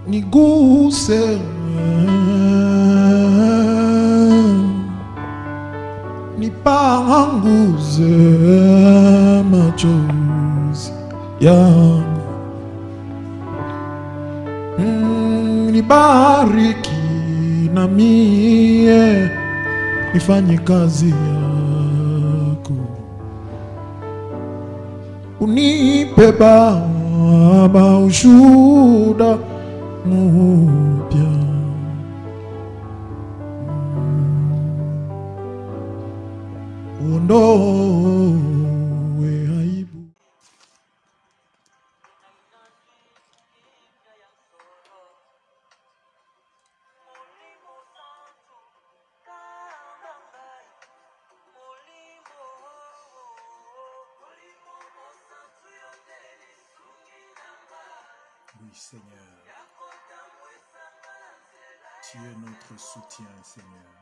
niguse, nipanguze machozi yangu, nibariki na mie nifanye kazi yako, unipe Baba ushuhuda mpya, uondoe aibu. Oui, Seigneur, tu es notre soutien, Seigneur.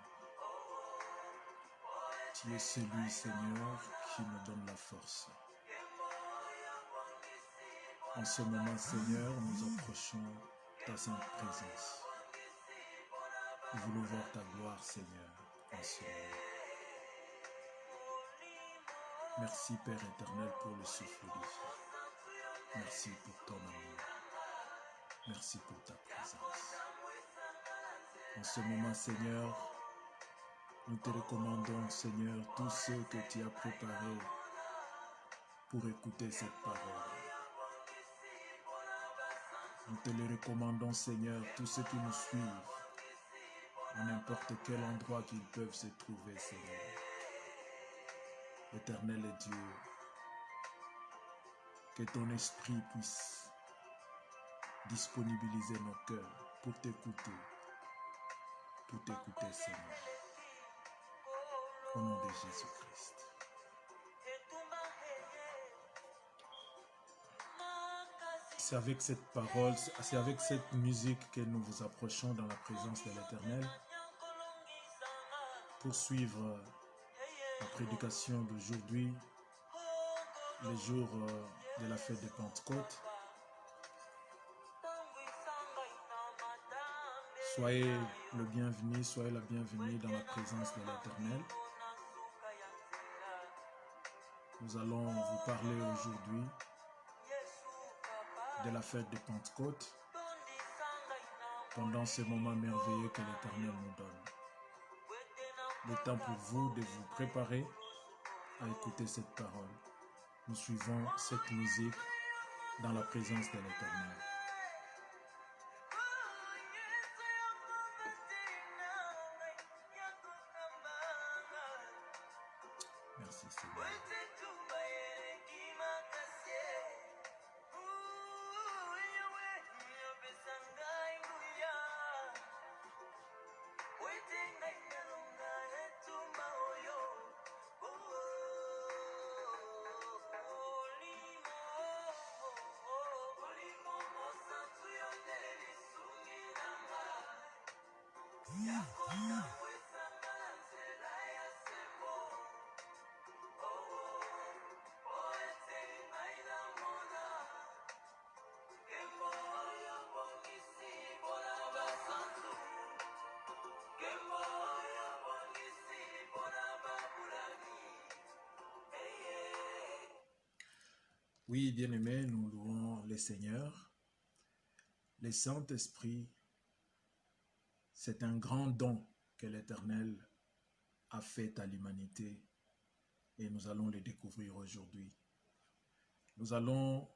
Tu es celui, Seigneur, qui me donne la force. En ce moment, Seigneur, nous approchons ta sainte présence. Nous voulons voir ta gloire, Seigneur, en ce moment. Merci, Père éternel, pour le souffle de vie. Merci pour ton amour. Merci pour ta présence. En ce moment, Seigneur, nous te recommandons, Seigneur, tous ceux que tu as préparés pour écouter cette parole. Nous te les recommandons, Seigneur, tous ceux qui nous suivent, à n'importe quel endroit qu'ils peuvent se trouver, Seigneur. Éternel et Dieu, que ton esprit puisse disponibiliser nos cœurs pour t'écouter, Seigneur. Au nom de Jésus-Christ. C'est avec cette parole, c'est avec cette musique que nous vous approchons dans la présence de l'Éternel pour suivre la prédication d'aujourd'hui, le jour de la fête de Pentecôte. Soyez le bienvenu, soyez la bienvenue dans la présence de l'Éternel. Nous allons vous parler aujourd'hui de la fête de Pentecôte pendant ce moment merveilleux que l'Éternel nous donne. Le temps pour vous de vous préparer à écouter cette parole. Nous suivons cette musique dans la présence de l'Éternel. Merci Seigneur. Oui, bien-aimés, nous louons le Seigneur. Le Saint-Esprit, c'est un grand don que l'Éternel a fait à l'humanité et nous allons le découvrir aujourd'hui. Nous allons,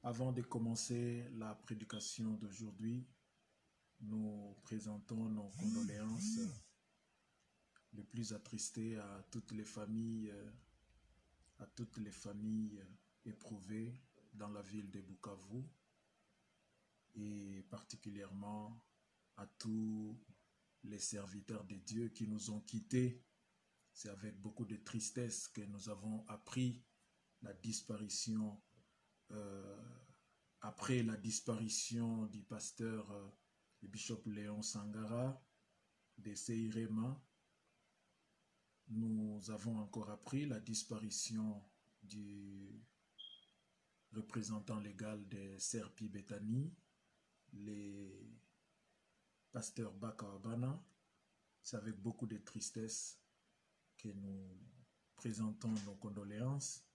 avant de commencer la prédication d'aujourd'hui, nous présentons nos condoléances les plus attristées à toutes les familles éprouvées dans la ville de Bukavu et particulièrement à tous les serviteurs de Dieu qui nous ont quittés. C'est avec beaucoup de tristesse que nous avons appris la disparition, après la disparition du pasteur, le bishop Léon Sangara de Seirema. Nous avons encore appris la disparition du représentant légal de Serpi Bethany, les pasteurs Bakawabana. C'est avec beaucoup de tristesse que nous présentons nos condoléances.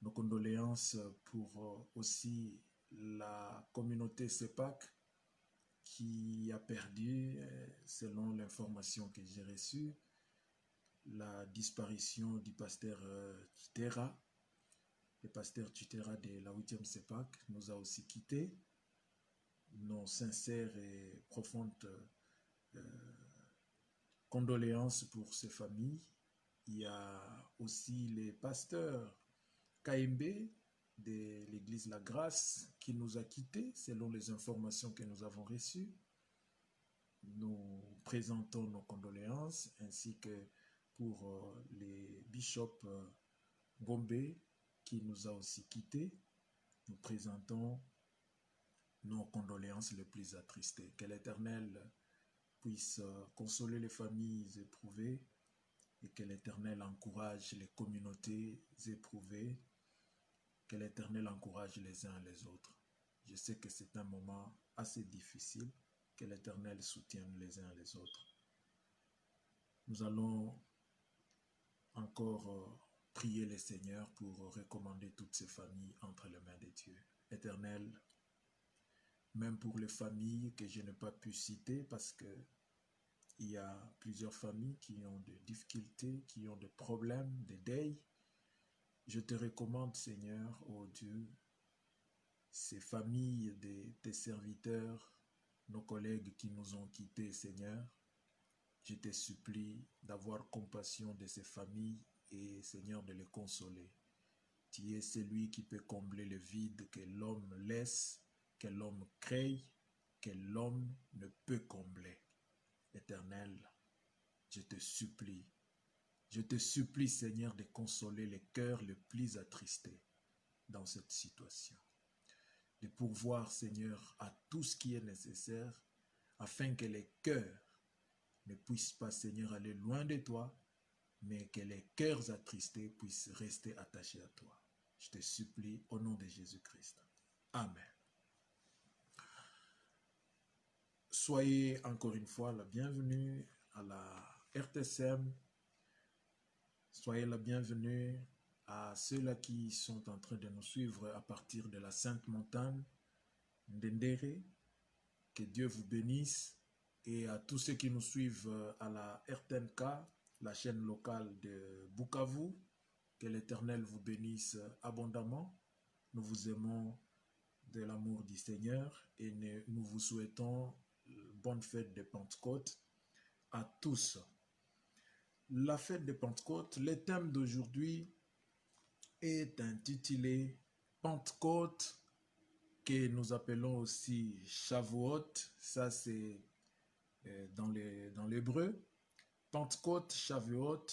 Nos condoléances pour aussi la communauté CEPAC qui a perdu, selon l'information que j'ai reçue, la disparition du pasteur Chitera. Le pasteur Chitera de la 8e CEPAC nous a aussi quittés. Nos sincères et profondes condoléances pour ces familles. Il y a aussi les pasteurs KMB de l'église La Grâce qui nous a quittés selon les informations que nous avons reçues. Nous présentons nos condoléances ainsi que pour les bishops Gombe qui nous a aussi quittés. Nous présentons nos condoléances les plus attristées. Que l'Éternel puisse consoler les familles éprouvées et que l'Éternel encourage les communautés éprouvées, que l'Éternel encourage les uns les autres. Je sais que c'est un moment assez difficile, que l'Éternel soutienne les uns les autres. Nous allons encore prier le Seigneur pour recommander toutes ces familles entre les mains de Dieu. Éternel, même pour les familles que je n'ai pas pu citer parce que il y a plusieurs familles qui ont des difficultés, qui ont des problèmes, des deuils. Je te recommande, Seigneur, ô Dieu, ces familles de tes serviteurs, nos collègues qui nous ont quittés, Seigneur. Je te supplie d'avoir compassion de ces familles et, Seigneur, de les consoler. Tu es celui qui peut combler le vide que l'homme laisse, que l'homme crée, que l'homme ne peut combler. Éternel, je te supplie, Seigneur, de consoler les cœurs les plus attristés dans cette situation. De pourvoir, Seigneur, à tout ce qui est nécessaire afin que les cœurs ne puissent pas, Seigneur, aller loin de toi, mais que les cœurs attristés puissent rester attachés à toi. Je te supplie au nom de Jésus-Christ. Amen. Soyez encore une fois la bienvenue à la RTSM. Soyez la bienvenue à ceux-là qui sont en train de nous suivre à partir de la Sainte Montagne d'Endéré. Que Dieu vous bénisse. Et à tous ceux qui nous suivent à la RTNK, la chaîne locale de Bukavu, que l'Éternel vous bénisse abondamment. Nous vous aimons de l'amour du Seigneur et nous vous souhaitons bonne fête de Pentecôte à tous. La fête de Pentecôte, le thème d'aujourd'hui est intitulé Pentecôte, que nous appelons aussi Shavuot. Ça c'est dans l'hébreu. Pentecôte, Shavuot,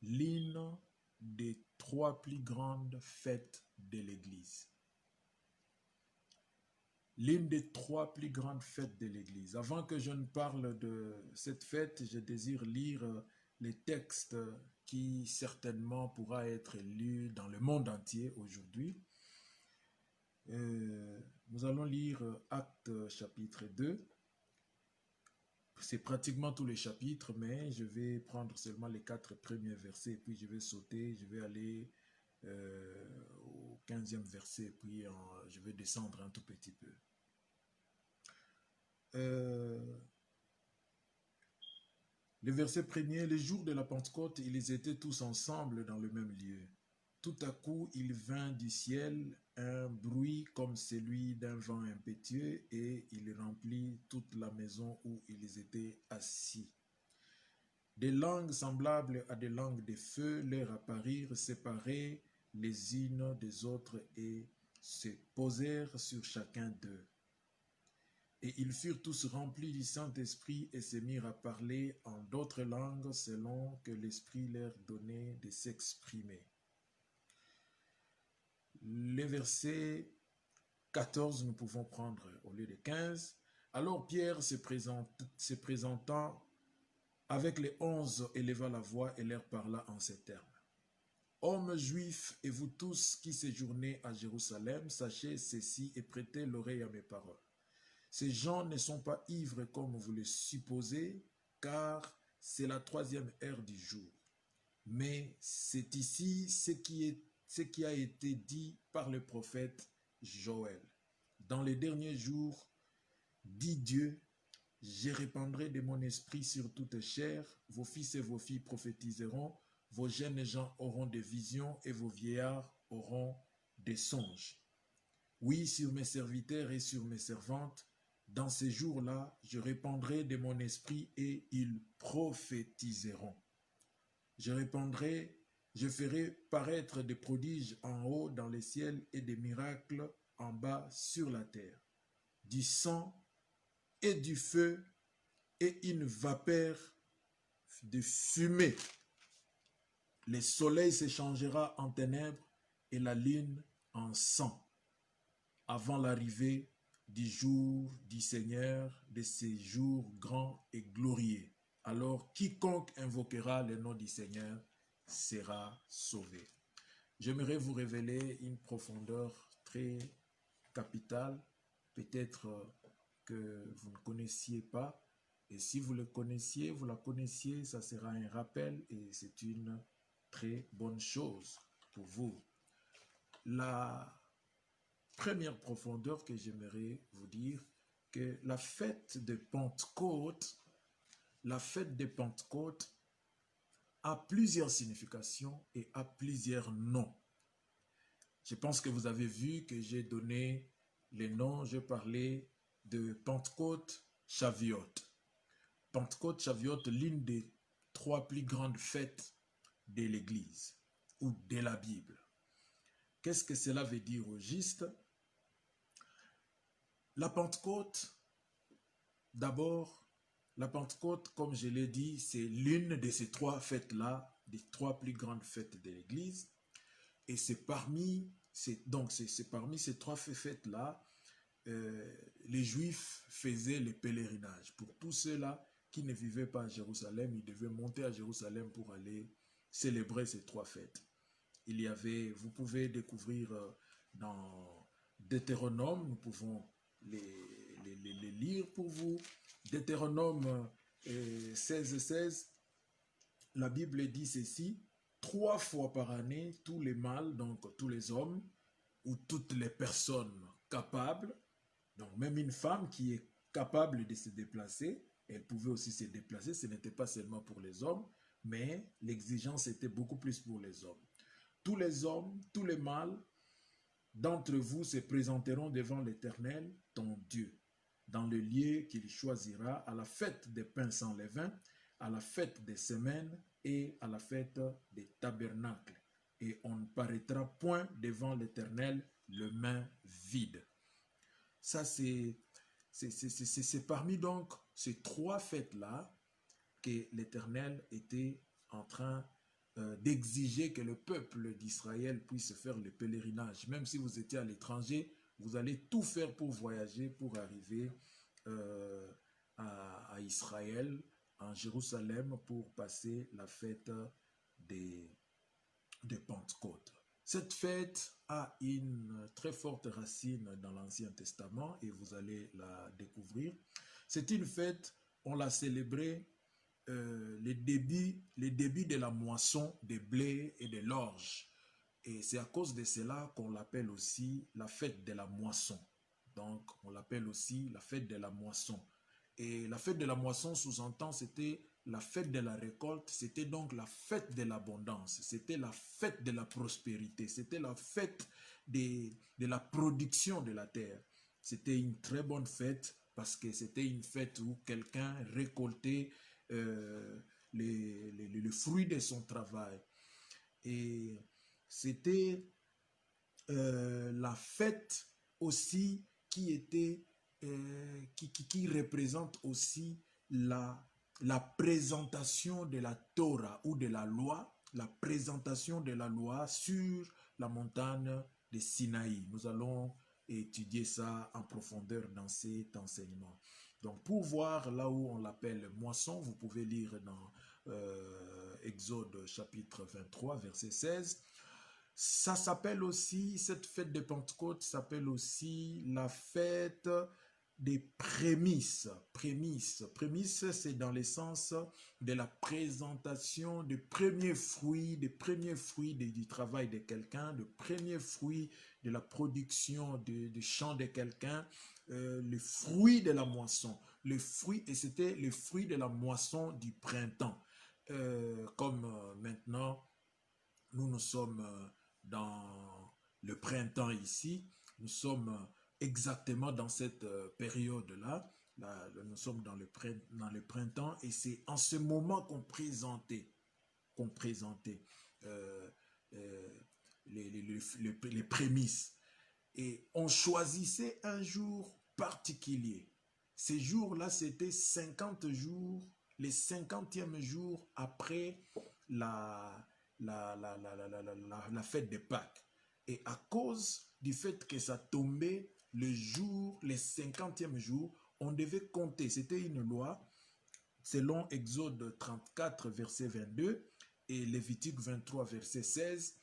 l'une des 3 plus grandes fêtes de l'Église. L'une des 3 plus grandes fêtes de l'Église. Avant que je ne parle de cette fête, je désire lire les textes qui certainement pourra être lu dans le monde entier aujourd'hui. Nous allons lire Actes chapitre 2. C'est pratiquement tous les chapitres, mais je vais prendre seulement les 4 premiers versets, et puis je vais sauter, je vais aller au 15e verset, puis je vais descendre un tout petit peu. Le verset premier, le jour de la Pentecôte, ils étaient tous ensemble dans le même lieu. Tout à coup, il vint du ciel un bruit comme celui d'un vent impétueux et il remplit toute la maison où ils étaient assis. Des langues semblables à des langues de feu leur apparurent séparées les unes des autres et se posèrent sur chacun d'eux. Et ils furent tous remplis du Saint-Esprit et se mirent à parler en d'autres langues selon que l'Esprit leur donnait de s'exprimer. Les versets 14, nous pouvons prendre au lieu de 15. Alors Pierre se présentant avec les 11 éleva la voix et leur parla en ces termes. Hommes juifs et vous tous qui séjournez à Jérusalem, sachez ceci et prêtez l'oreille à mes paroles. Ces gens ne sont pas ivres comme vous le supposez, car c'est la 3e heure du jour. Mais c'est ici ce qui a été dit par le prophète Joël. Dans les derniers jours, dit Dieu, je répandrai de mon esprit sur toute chair, vos fils et vos filles prophétiseront, vos jeunes gens auront des visions et vos vieillards auront des songes. Oui, sur mes serviteurs et sur mes servantes, dans ces jours-là, je répandrai de mon esprit et ils prophétiseront. Je répandrai, je ferai paraître des prodiges en haut dans les ciels et des miracles en bas sur la terre. Du sang et du feu et une vapeur de fumée. Le soleil se changera en ténèbres et la lune en sang avant l'arrivée du jour du Seigneur, de ces jours grands et glorieux. Alors quiconque invoquera le nom du Seigneur sera sauvé. J'aimerais vous révéler une profondeur très capitale, peut-être que vous ne connaissiez pas. Et si vous le connaissiez, vous la connaissiez, ça sera un rappel et c'est une très bonne chose pour vous. La première profondeur que j'aimerais vous dire, que la fête de Pentecôte a plusieurs significations et a plusieurs noms. Je pense que vous avez vu que j'ai donné les noms, je parlais de Pentecôte, Shavuot. Pentecôte, Shavuot, l'une des 3 plus grandes fêtes de l'Église ou de la Bible. Qu'est-ce que cela veut dire au juste? La Pentecôte, d'abord, la Pentecôte, comme je l'ai dit, c'est l'une de ces 3 fêtes-là, des 3 plus grandes fêtes de l'Église. Et c'est parmi ces 3 fêtes-là, les Juifs faisaient les pèlerinages. Pour tous ceux-là qui ne vivaient pas à Jérusalem, ils devaient monter à Jérusalem pour aller célébrer ces 3 fêtes. Il y avait, vous pouvez découvrir dans Deutéronome, nous pouvons les lire pour vous. Deutéronome 16, la Bible dit ceci: 3 fois par année, tous les mâles, donc tous les hommes, ou toutes les personnes capables, donc même une femme qui est capable de se déplacer, elle pouvait aussi se déplacer, ce n'était pas seulement pour les hommes, mais l'exigence était beaucoup plus pour les hommes. Tous les hommes, tous les mâles d'entre vous se présenteront devant l'Éternel, ton Dieu, dans le lieu qu'il choisira, à la fête des pains sans levain, à la fête des semaines et à la fête des tabernacles. Et on ne paraîtra point devant l'Éternel les mains vides. Ça, c'est parmi donc ces 3 fêtes-là que l'Éternel était en train d'exiger que le peuple d'Israël puisse faire le pèlerinage. Même si vous étiez à l'étranger, vous allez tout faire pour voyager, pour arriver à Israël, en Jérusalem, pour passer la fête des Pentecôte. Cette fête a une très forte racine dans l'Ancien Testament et vous allez la découvrir. C'est une fête, on l'a célébrée les débuts de la moisson des blés et de l'orge. Et c'est à cause de cela qu'on l'appelle aussi la fête de la moisson. Donc, on l'appelle aussi la fête de la moisson. Et la fête de la moisson, sous-entend, c'était la fête de la récolte, c'était donc la fête de l'abondance, c'était la fête de la prospérité, c'était la fête de la production de la terre. C'était une très bonne fête parce que c'était une fête où quelqu'un récoltait le fruit de son travail. Et c'était la fête aussi qui était qui représente aussi la présentation de la Torah ou de la loi, la présentation de la loi sur la montagne de Sinaï. Nous allons étudier ça en profondeur dans cet enseignement. Donc pour voir là où on l'appelle moisson, vous pouvez lire dans Exode chapitre 23, verset 16. Ça s'appelle aussi, cette fête de Pentecôte s'appelle aussi la fête des prémices. Prémices, c'est dans le sens de la présentation des premiers fruits, du travail de quelqu'un, des premiers fruits de la production du champ de quelqu'un, les fruits de la moisson. Les fruits, et c'était les fruits de la moisson du printemps. Comme maintenant, nous sommes dans le printemps ici, nous sommes exactement dans cette période-là. Nous sommes dans le printemps et c'est en ce moment qu'on présentait euh, euh, les prémices. Et on choisissait un jour particulier. Ces jours-là, c'était 50 jours, les 50e jour après la, la fête de Pâques. Et à cause du fait que ça tombait le jour, les 50e jour, on devait compter. C'était une loi selon Exode 34, verset 22 et Lévitique 23, verset 16.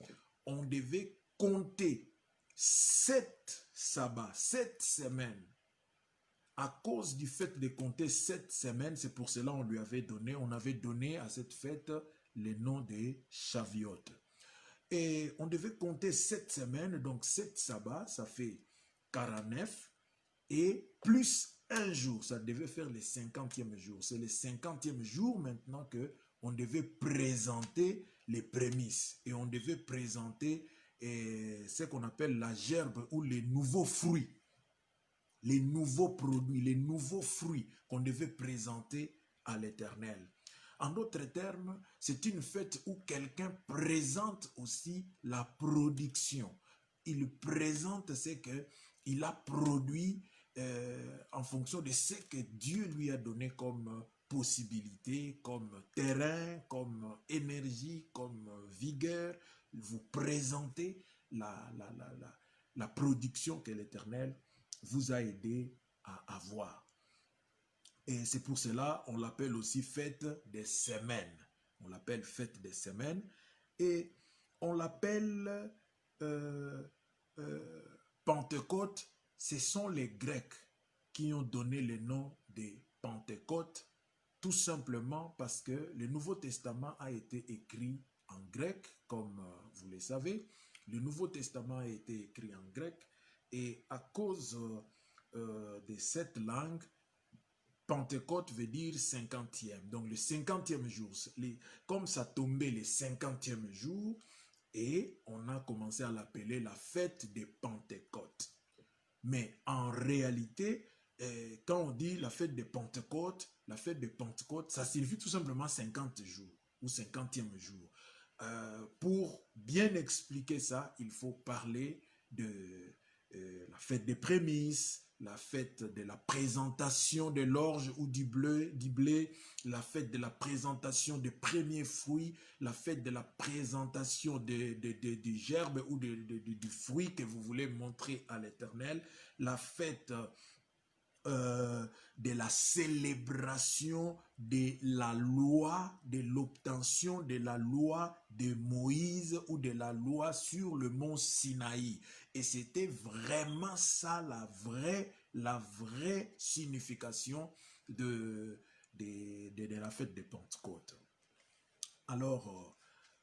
On devait compter 7 sabbats, 7 semaines. À cause du fait de compter 7 semaines, c'est pour cela on avait donné à cette fête le nom de Shavuot. Et on devait compter 7 semaines, donc 7 sabbats, ça fait 49, et plus un jour, ça devait faire le 50e jour. C'est le 50e jour maintenant que on devait présenter les prémices, et on devait présenter ce qu'on appelle la gerbe ou les nouveaux fruits, les nouveaux produits, les nouveaux fruits qu'on devait présenter à l'Éternel. En d'autres termes, c'est une fête où quelqu'un présente aussi la production. Il présente ce qu'il a produit en fonction de ce que Dieu lui a donné comme possibilité, comme terrain, comme énergie, comme vigueur. Vous présentez la production que l'Éternel vous a aidé à avoir. Et c'est pour cela on l'appelle aussi fête des semaines. On l'appelle fête des semaines et on l'appelle euh, Pentecôte. Ce sont les Grecs qui ont donné le nom de Pentecôte, tout simplement parce que le Nouveau Testament a été écrit en grec, comme vous le savez. Le Nouveau Testament a été écrit en grec et à cause de cette langue, Pentecôte veut dire 50e. Donc le 50e jour, comme ça tombait le 50e jour, et on a commencé à l'appeler la fête des Pentecôtes. Mais en réalité, quand on dit la fête de Pentecôte, ça signifie tout simplement 50 jours ou 50e jour. Pour bien expliquer ça, il faut parler de la fête des prémices, la fête de la présentation de l'orge ou du blé, la fête de la présentation des premiers fruits, la fête de la présentation des gerbes ou du fruit que vous voulez montrer à l'Éternel, la fête de la célébration de la loi, de l'obtention de la loi de Moïse ou de la loi sur le mont Sinaï. Et c'était vraiment ça la vraie signification de la fête de Pentecôte. Alors,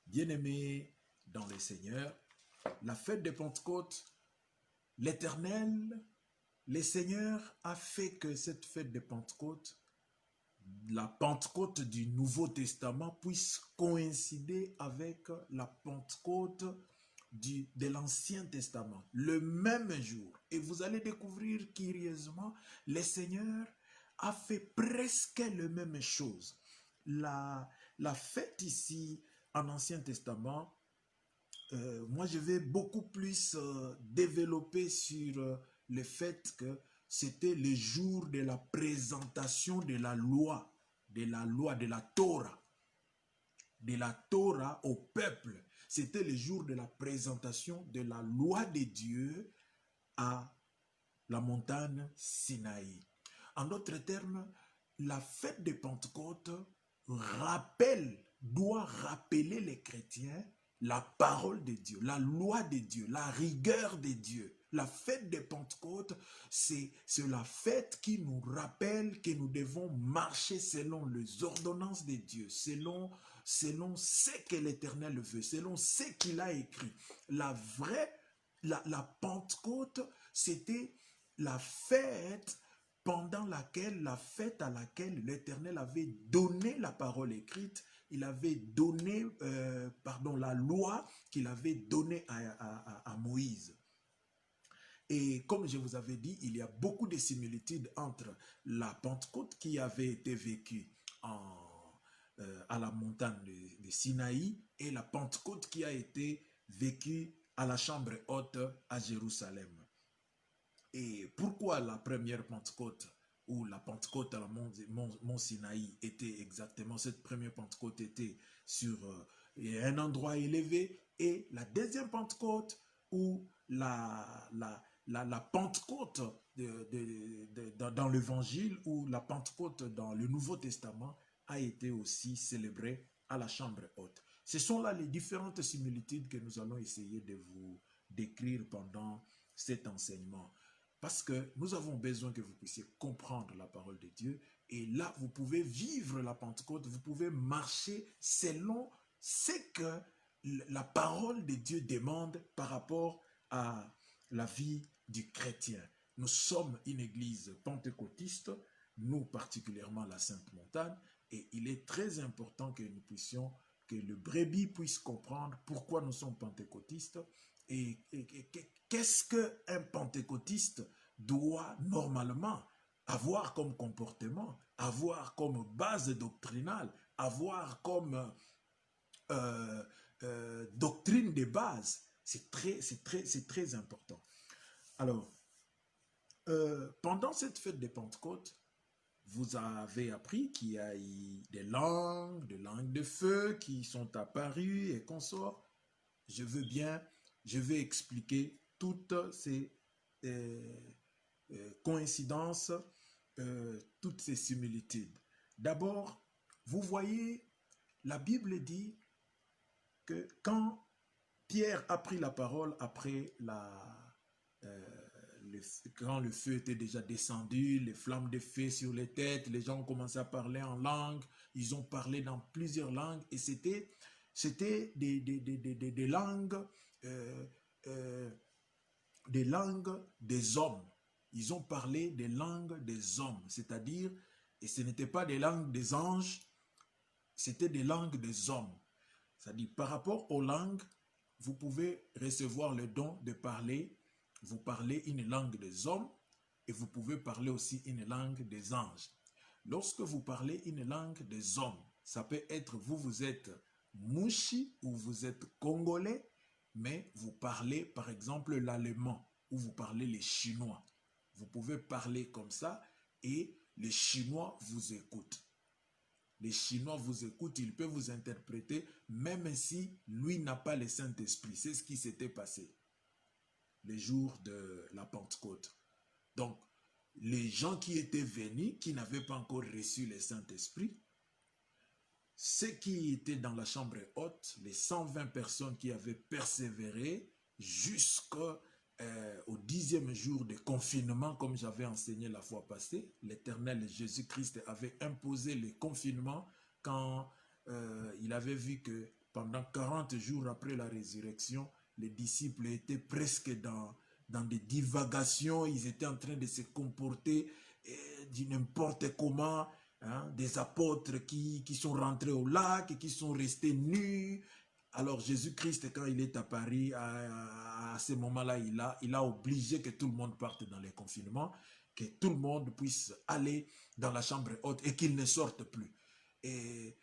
bien-aimés dans le Seigneur, la fête de Pentecôte, l'Éternel, le Seigneur a fait que cette fête de Pentecôte, la Pentecôte du Nouveau Testament, puisse coïncider avec la Pentecôte de l'Ancien Testament, le même jour. Et vous allez découvrir curieusement, le Seigneur a fait presque la même chose. La fête ici en Ancien Testament, moi je vais beaucoup plus développer sur le fait que c'était le jour de la présentation de la loi, de la Torah au peuple. C'était le jour de la présentation de la loi de Dieu à la montagne Sinaï. En d'autres termes, la fête de Pentecôte doit rappeler les chrétiens la parole de Dieu, la loi de Dieu, la rigueur de Dieu. La fête des Pentecôtes, c'est la fête qui nous rappelle que nous devons marcher selon les ordonnances de Dieu, selon ce que l'Éternel veut, selon ce qu'il a écrit. La Pentecôte, c'était la fête la fête à laquelle l'Éternel avait donné la parole écrite, il avait donné, la loi qu'il avait donnée à Moïse. Et comme je vous avais dit, il y a beaucoup de similitudes entre la Pentecôte qui avait été vécue à la montagne de Sinaï et la Pentecôte qui a été vécue à la chambre haute à Jérusalem. Et pourquoi la première Pentecôte ou la Pentecôte à la mont Sinaï était exactement, cette première Pentecôte était sur un endroit élevé, et la deuxième Pentecôte ou la Pentecôte dans l'Évangile ou la Pentecôte dans le Nouveau Testament a été aussi célébrée à la chambre haute. Ce sont là les différentes similitudes que nous allons essayer de vous décrire pendant cet enseignement. Parce que nous avons besoin que vous puissiez comprendre la parole de Dieu. Et là, vous pouvez vivre la Pentecôte, vous pouvez marcher selon ce que la parole de Dieu demande par rapport à la vie du chrétien. Nous sommes une église pentecôtiste, nous particulièrement la Sainte Montagne, et il est très important que nous puissions, que le brebis puisse comprendre pourquoi nous sommes pentecôtistes et qu'est-ce qu'un pentecôtiste doit normalement avoir comme comportement, avoir comme base doctrinale, avoir comme doctrine de base. C'est très important. Alors, pendant cette fête de Pentecôte, vous avez appris qu'il y a eu des langues de feu qui sont apparues et consorts. Je vais expliquer toutes ces coïncidences, toutes ces similitudes. D'abord, vous voyez, la Bible dit que quand Pierre a pris la parole après quand le feu était déjà descendu, les flammes de feu sur les têtes, les gens ont commencé à parler en langue, ils ont parlé dans plusieurs langues, et c'était des langues, des langues des hommes. Ils ont parlé des langues des hommes, c'est-à-dire, et ce n'était pas des langues des anges, c'était des langues des hommes. C'est-à-dire, par rapport aux langues, vous pouvez recevoir le don de parler, vous parlez une langue des hommes, et vous pouvez parler aussi une langue des anges. Lorsque vous parlez une langue des hommes, ça peut être, vous êtes Mouchi ou vous êtes Congolais, mais vous parlez par exemple l'allemand ou vous parlez les Chinois. Vous pouvez parler comme ça et les Chinois vous écoutent. Les Chinois vous écoutent, il peut vous interpréter même si lui n'a pas le Saint-Esprit. C'est ce qui s'était passé le jour de la Pentecôte. Donc, les gens qui étaient venus, qui n'avaient pas encore reçu le Saint-Esprit, ceux qui étaient dans la chambre haute, les 120 personnes qui avaient persévéré jusqu'au 10e jour de confinement, comme j'avais enseigné la fois passée, l'Éternel Jésus-Christ avait imposé le confinement quand il avait vu que pendant 40 jours après la résurrection, les disciples étaient presque dans des divagations, ils étaient en train de se comporter du n'importe comment, hein, des apôtres qui sont rentrés au lac et qui sont restés nus. Alors Jésus-Christ, quand il est apparu à ce moment-là, il a obligé que tout le monde parte dans les confinements, que tout le monde puisse aller dans la chambre haute et qu'il ne sorte plus. Et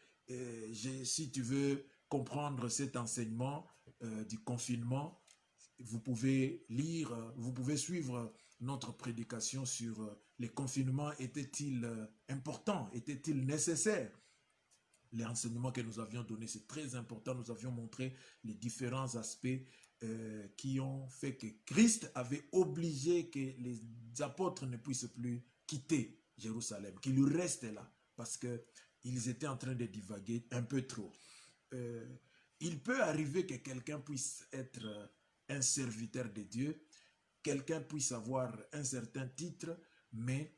si tu veux comprendre cet enseignement du confinement, vous pouvez lire, vous pouvez suivre notre prédication sur les confinements. Était-il important? Était-il nécessaire? Les enseignements que nous avions donnés, c'est très important. Nous avions montré les différents aspects qui ont fait que Christ avait obligé que les apôtres ne puissent plus quitter Jérusalem, qu'ils restent là, parce qu'ils étaient en train de divaguer un peu trop. Il peut arriver que quelqu'un puisse être un serviteur de Dieu quelqu'un puisse avoir un certain titre, mais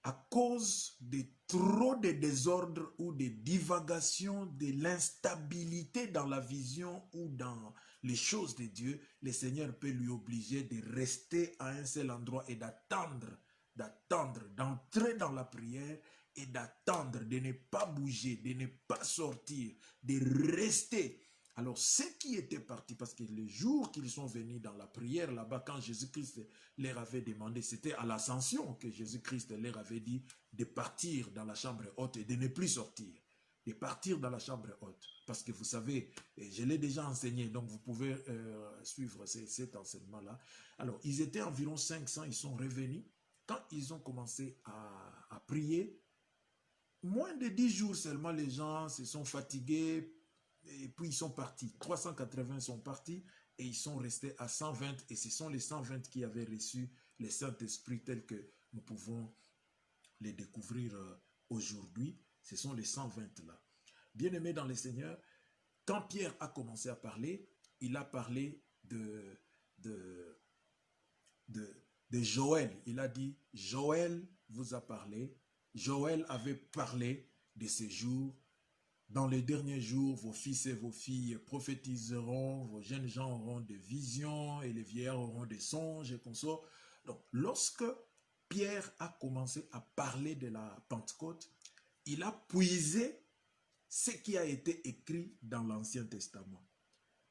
à cause de trop de désordre ou de divagation, de l'instabilité dans la vision ou dans les choses de Dieu, le Seigneur peut lui obliger de rester à un seul endroit et d'attendre, d'entrer dans la prière et d'attendre, de ne pas bouger, de ne pas sortir, de rester. Alors, ceux qui étaient partis, parce que le jour qu'ils sont venus dans la prière là-bas, quand Jésus-Christ leur avait demandé, c'était à l'ascension que Jésus-Christ leur avait dit de partir dans la chambre haute et de ne plus sortir. De partir dans la chambre haute. Parce que vous savez, je l'ai déjà enseigné, donc vous pouvez suivre cet enseignement-là. Alors, ils étaient environ 500, ils sont revenus. Quand ils ont commencé à prier, moins de 10 jours seulement, les gens se sont fatigués, et puis ils sont partis. 380 sont partis et ils sont restés à 120. Et ce sont les 120 qui avaient reçu le Saint-Esprit tel que nous pouvons les découvrir aujourd'hui. Ce sont les 120 là. Bien-aimés dans le Seigneur, quand Pierre a commencé à parler, il a parlé de Joël. Il a dit, Joël vous a parlé. Joël avait parlé de ces jours. Dans les derniers jours, vos fils et vos filles prophétiseront, vos jeunes gens auront des visions et les vieillards auront des songes et consorts. Donc, lorsque Pierre a commencé à parler de la Pentecôte, il a puisé ce qui a été écrit dans l'Ancien Testament.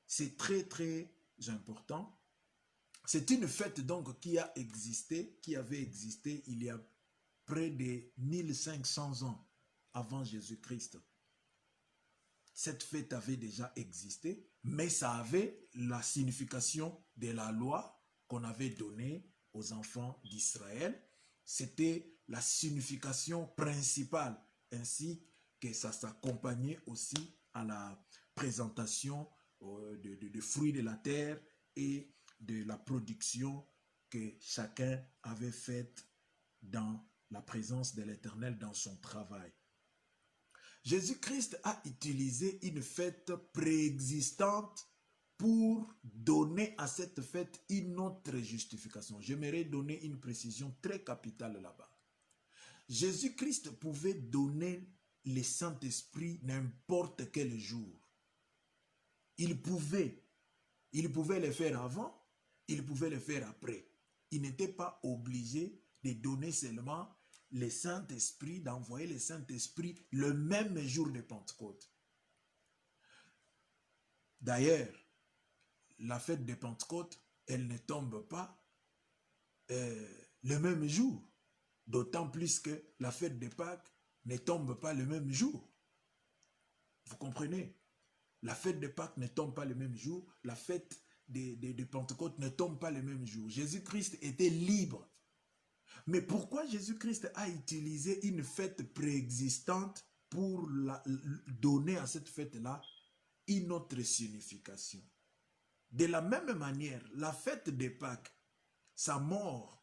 C'est très, très important. C'est une fête donc qui a existé, qui avait existé il y a près de 1500 ans avant Jésus-Christ. Cette fête avait déjà existé, mais ça avait la signification de la loi qu'on avait donnée aux enfants d'Israël. C'était la signification principale, ainsi que ça s'accompagnait aussi à la présentation de fruits de la terre et de la production que chacun avait faite dans la présence de l'Éternel dans son travail. Jésus-Christ a utilisé une fête préexistante pour donner à cette fête une autre justification. J'aimerais donner une précision très capitale là-bas. Jésus-Christ pouvait donner le Saint-Esprit n'importe quel jour. Il pouvait le faire avant, il pouvait le faire après. Il n'était pas obligé de donner seulement le Saint-Esprit, d'envoyer le Saint-Esprit le même jour de Pentecôte. D'ailleurs, la fête de Pentecôte, elle ne tombe pas le même jour. D'autant plus que la fête de Pâques ne tombe pas le même jour. Vous comprenez? La fête de Pâques ne tombe pas le même jour. La fête de Pentecôte ne tombe pas le même jour. Jésus-Christ était libre. Mais pourquoi Jésus-Christ a utilisé une fête préexistante pour donner à cette fête-là une autre signification? De la même manière, la fête de Pâques, sa mort,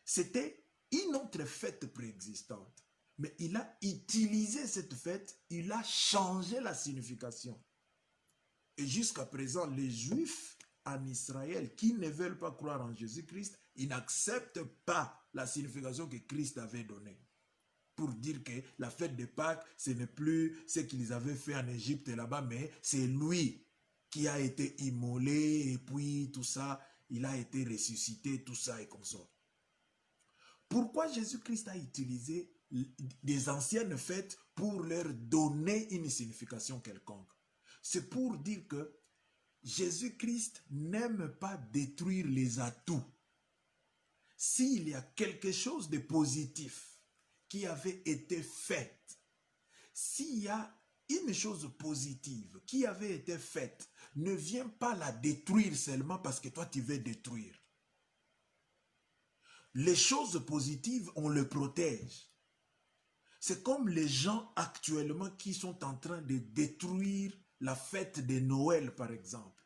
c'était une autre fête préexistante. Mais il a utilisé cette fête, il a changé la signification. Et jusqu'à présent, les Juifs en Israël qui ne veulent pas croire en Jésus-Christ, ils n'acceptent pas la signification que Christ avait donnée. Pour dire que la fête de Pâques, ce n'est plus ce qu'ils avaient fait en Égypte là-bas, mais c'est lui qui a été immolé et puis tout ça, il a été ressuscité, tout ça et comme ça. Pourquoi Jésus-Christ a utilisé des anciennes fêtes pour leur donner une signification quelconque? C'est pour dire que Jésus-Christ n'aime pas détruire les atouts. S'il y a quelque chose de positif qui avait été fait, s'il y a une chose positive qui avait été faite, ne viens pas la détruire seulement parce que toi tu veux détruire. Les choses positives, on les protège. C'est comme les gens actuellement qui sont en train de détruire la fête de Noël, par exemple.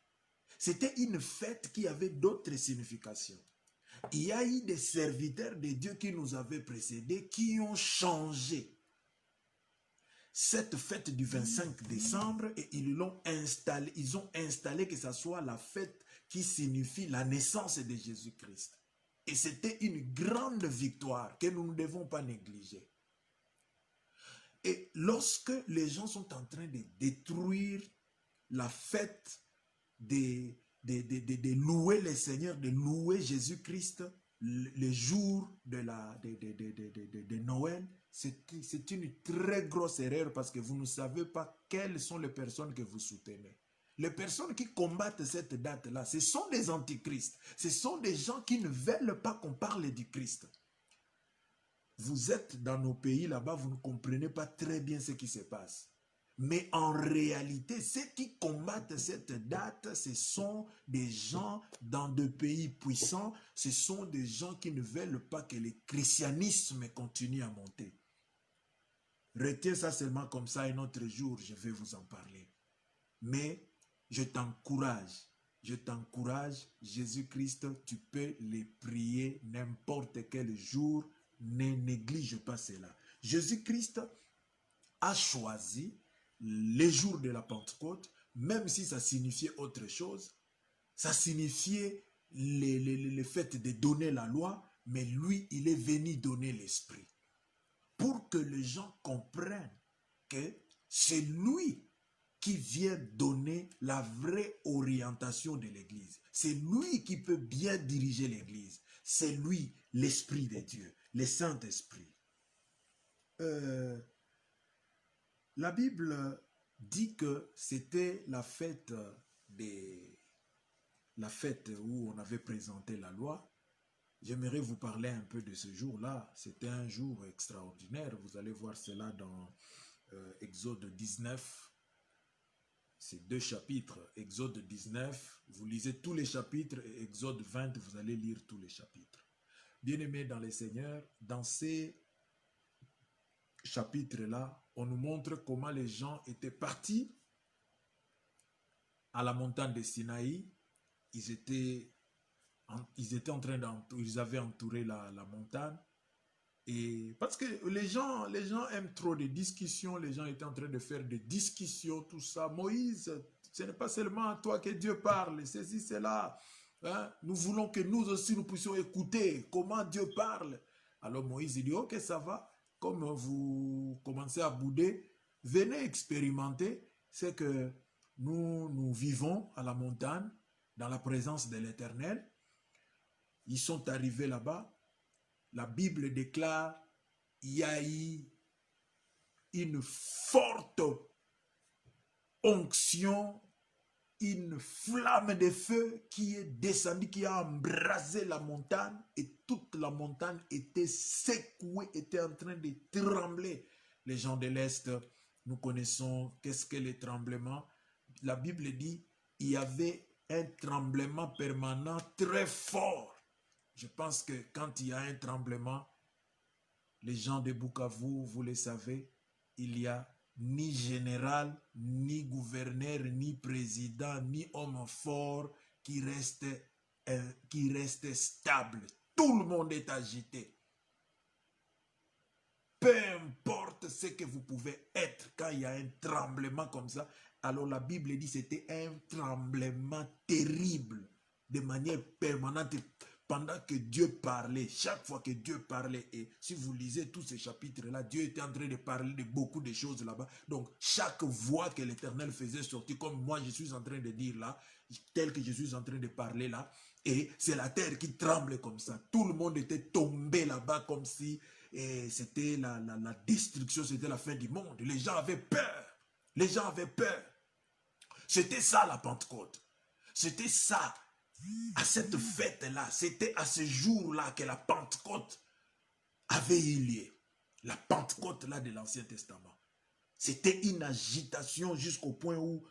C'était une fête qui avait d'autres significations. Il y a eu des serviteurs de Dieu qui nous avaient précédés, qui ont changé cette fête du 25 décembre et ils l'ont installé. Ils ont installé que ce soit la fête qui signifie la naissance de Jésus-Christ. Et c'était une grande victoire que nous ne devons pas négliger. Et lorsque les gens sont en train de détruire la fête, de louer le Seigneur, de louer Jésus-Christ, le jour de Noël, c'est une très grosse erreur parce que vous ne savez pas quelles sont les personnes que vous soutenez. Les personnes qui combattent cette date-là, ce sont des antichrists. Ce sont des gens qui ne veulent pas qu'on parle du Christ. Vous êtes dans nos pays là-bas, vous ne comprenez pas très bien ce qui se passe. Mais en réalité, ceux qui combattent cette date, ce sont des gens dans des pays puissants, ce sont des gens qui ne veulent pas que le christianisme continue à monter. Retiens ça seulement comme ça, un autre jour, je vais vous en parler. Mais je t'encourage, Jésus-Christ, tu peux les prier n'importe quel jour, ne néglige pas cela. Jésus-Christ a choisi les jours de la Pentecôte, même si ça signifiait autre chose, ça signifiait le fait de donner la loi, mais lui, il est venu donner l'esprit. Pour que les gens comprennent que c'est lui qui vient donner la vraie orientation de l'Église. C'est lui qui peut bien diriger l'Église. C'est lui, l'Esprit de Dieu, le Saint-Esprit. La Bible dit que c'était la fête où on avait présenté la loi. J'aimerais vous parler un peu de ce jour-là. C'était un jour extraordinaire. Vous allez voir cela dans Exode 19. C'est 2 chapitres. Exode 19, vous lisez tous les chapitres. Et Exode 20, vous allez lire tous les chapitres. Bien-aimés dans les Seigneurs, dans ces chapitres-là, on nous montre comment les gens étaient partis à la montagne de Sinaï. Ils étaient en train ils avaient entouré la montagne. Et parce que les gens aiment trop de discussions, les gens étaient en train de faire des discussions, tout ça. Moïse, ce n'est pas seulement à toi que Dieu parle, ceci, cela. Hein? Nous voulons que nous aussi nous puissions écouter comment Dieu parle. Alors Moïse dit, ok, ça va. Comme vous commencez à bouder, venez expérimenter ce que nous vivons à la montagne, dans la présence de l'Éternel. Ils sont arrivés là-bas. La Bible déclare qu'il y a eu une forte onction, une flamme de feu qui est descendue, qui a embrasé la montagne et toute la montagne était secouée, était en train de trembler. Les gens de l'Est, nous connaissons qu'est-ce que les tremblements. La Bible dit qu'il y avait un tremblement permanent très fort. Je pense que quand il y a un tremblement, les gens de Bukavu, vous le savez, il y a ni général, ni gouverneur, ni président, ni homme fort qui reste stable. Tout le monde est agité. Peu importe ce que vous pouvez être quand il y a un tremblement comme ça. Alors la Bible dit que c'était un tremblement terrible, de manière permanente. Pendant que Dieu parlait, chaque fois que Dieu parlait, et si vous lisez tous ces chapitres-là, Dieu était en train de parler de beaucoup de choses là-bas. Donc, chaque voix que l'Éternel faisait sortir, comme moi je suis en train de dire là, tel que je suis en train de parler là, et c'est la terre qui tremble comme ça. Tout le monde était tombé là-bas comme si c'était la destruction, c'était la fin du monde. Les gens avaient peur. Les gens avaient peur. C'était ça la Pentecôte. C'était ça. À cette fête-là, c'était à ce jour-là que la Pentecôte avait eu lieu. La Pentecôte là de l'Ancien Testament. C'était une agitation jusqu'au point où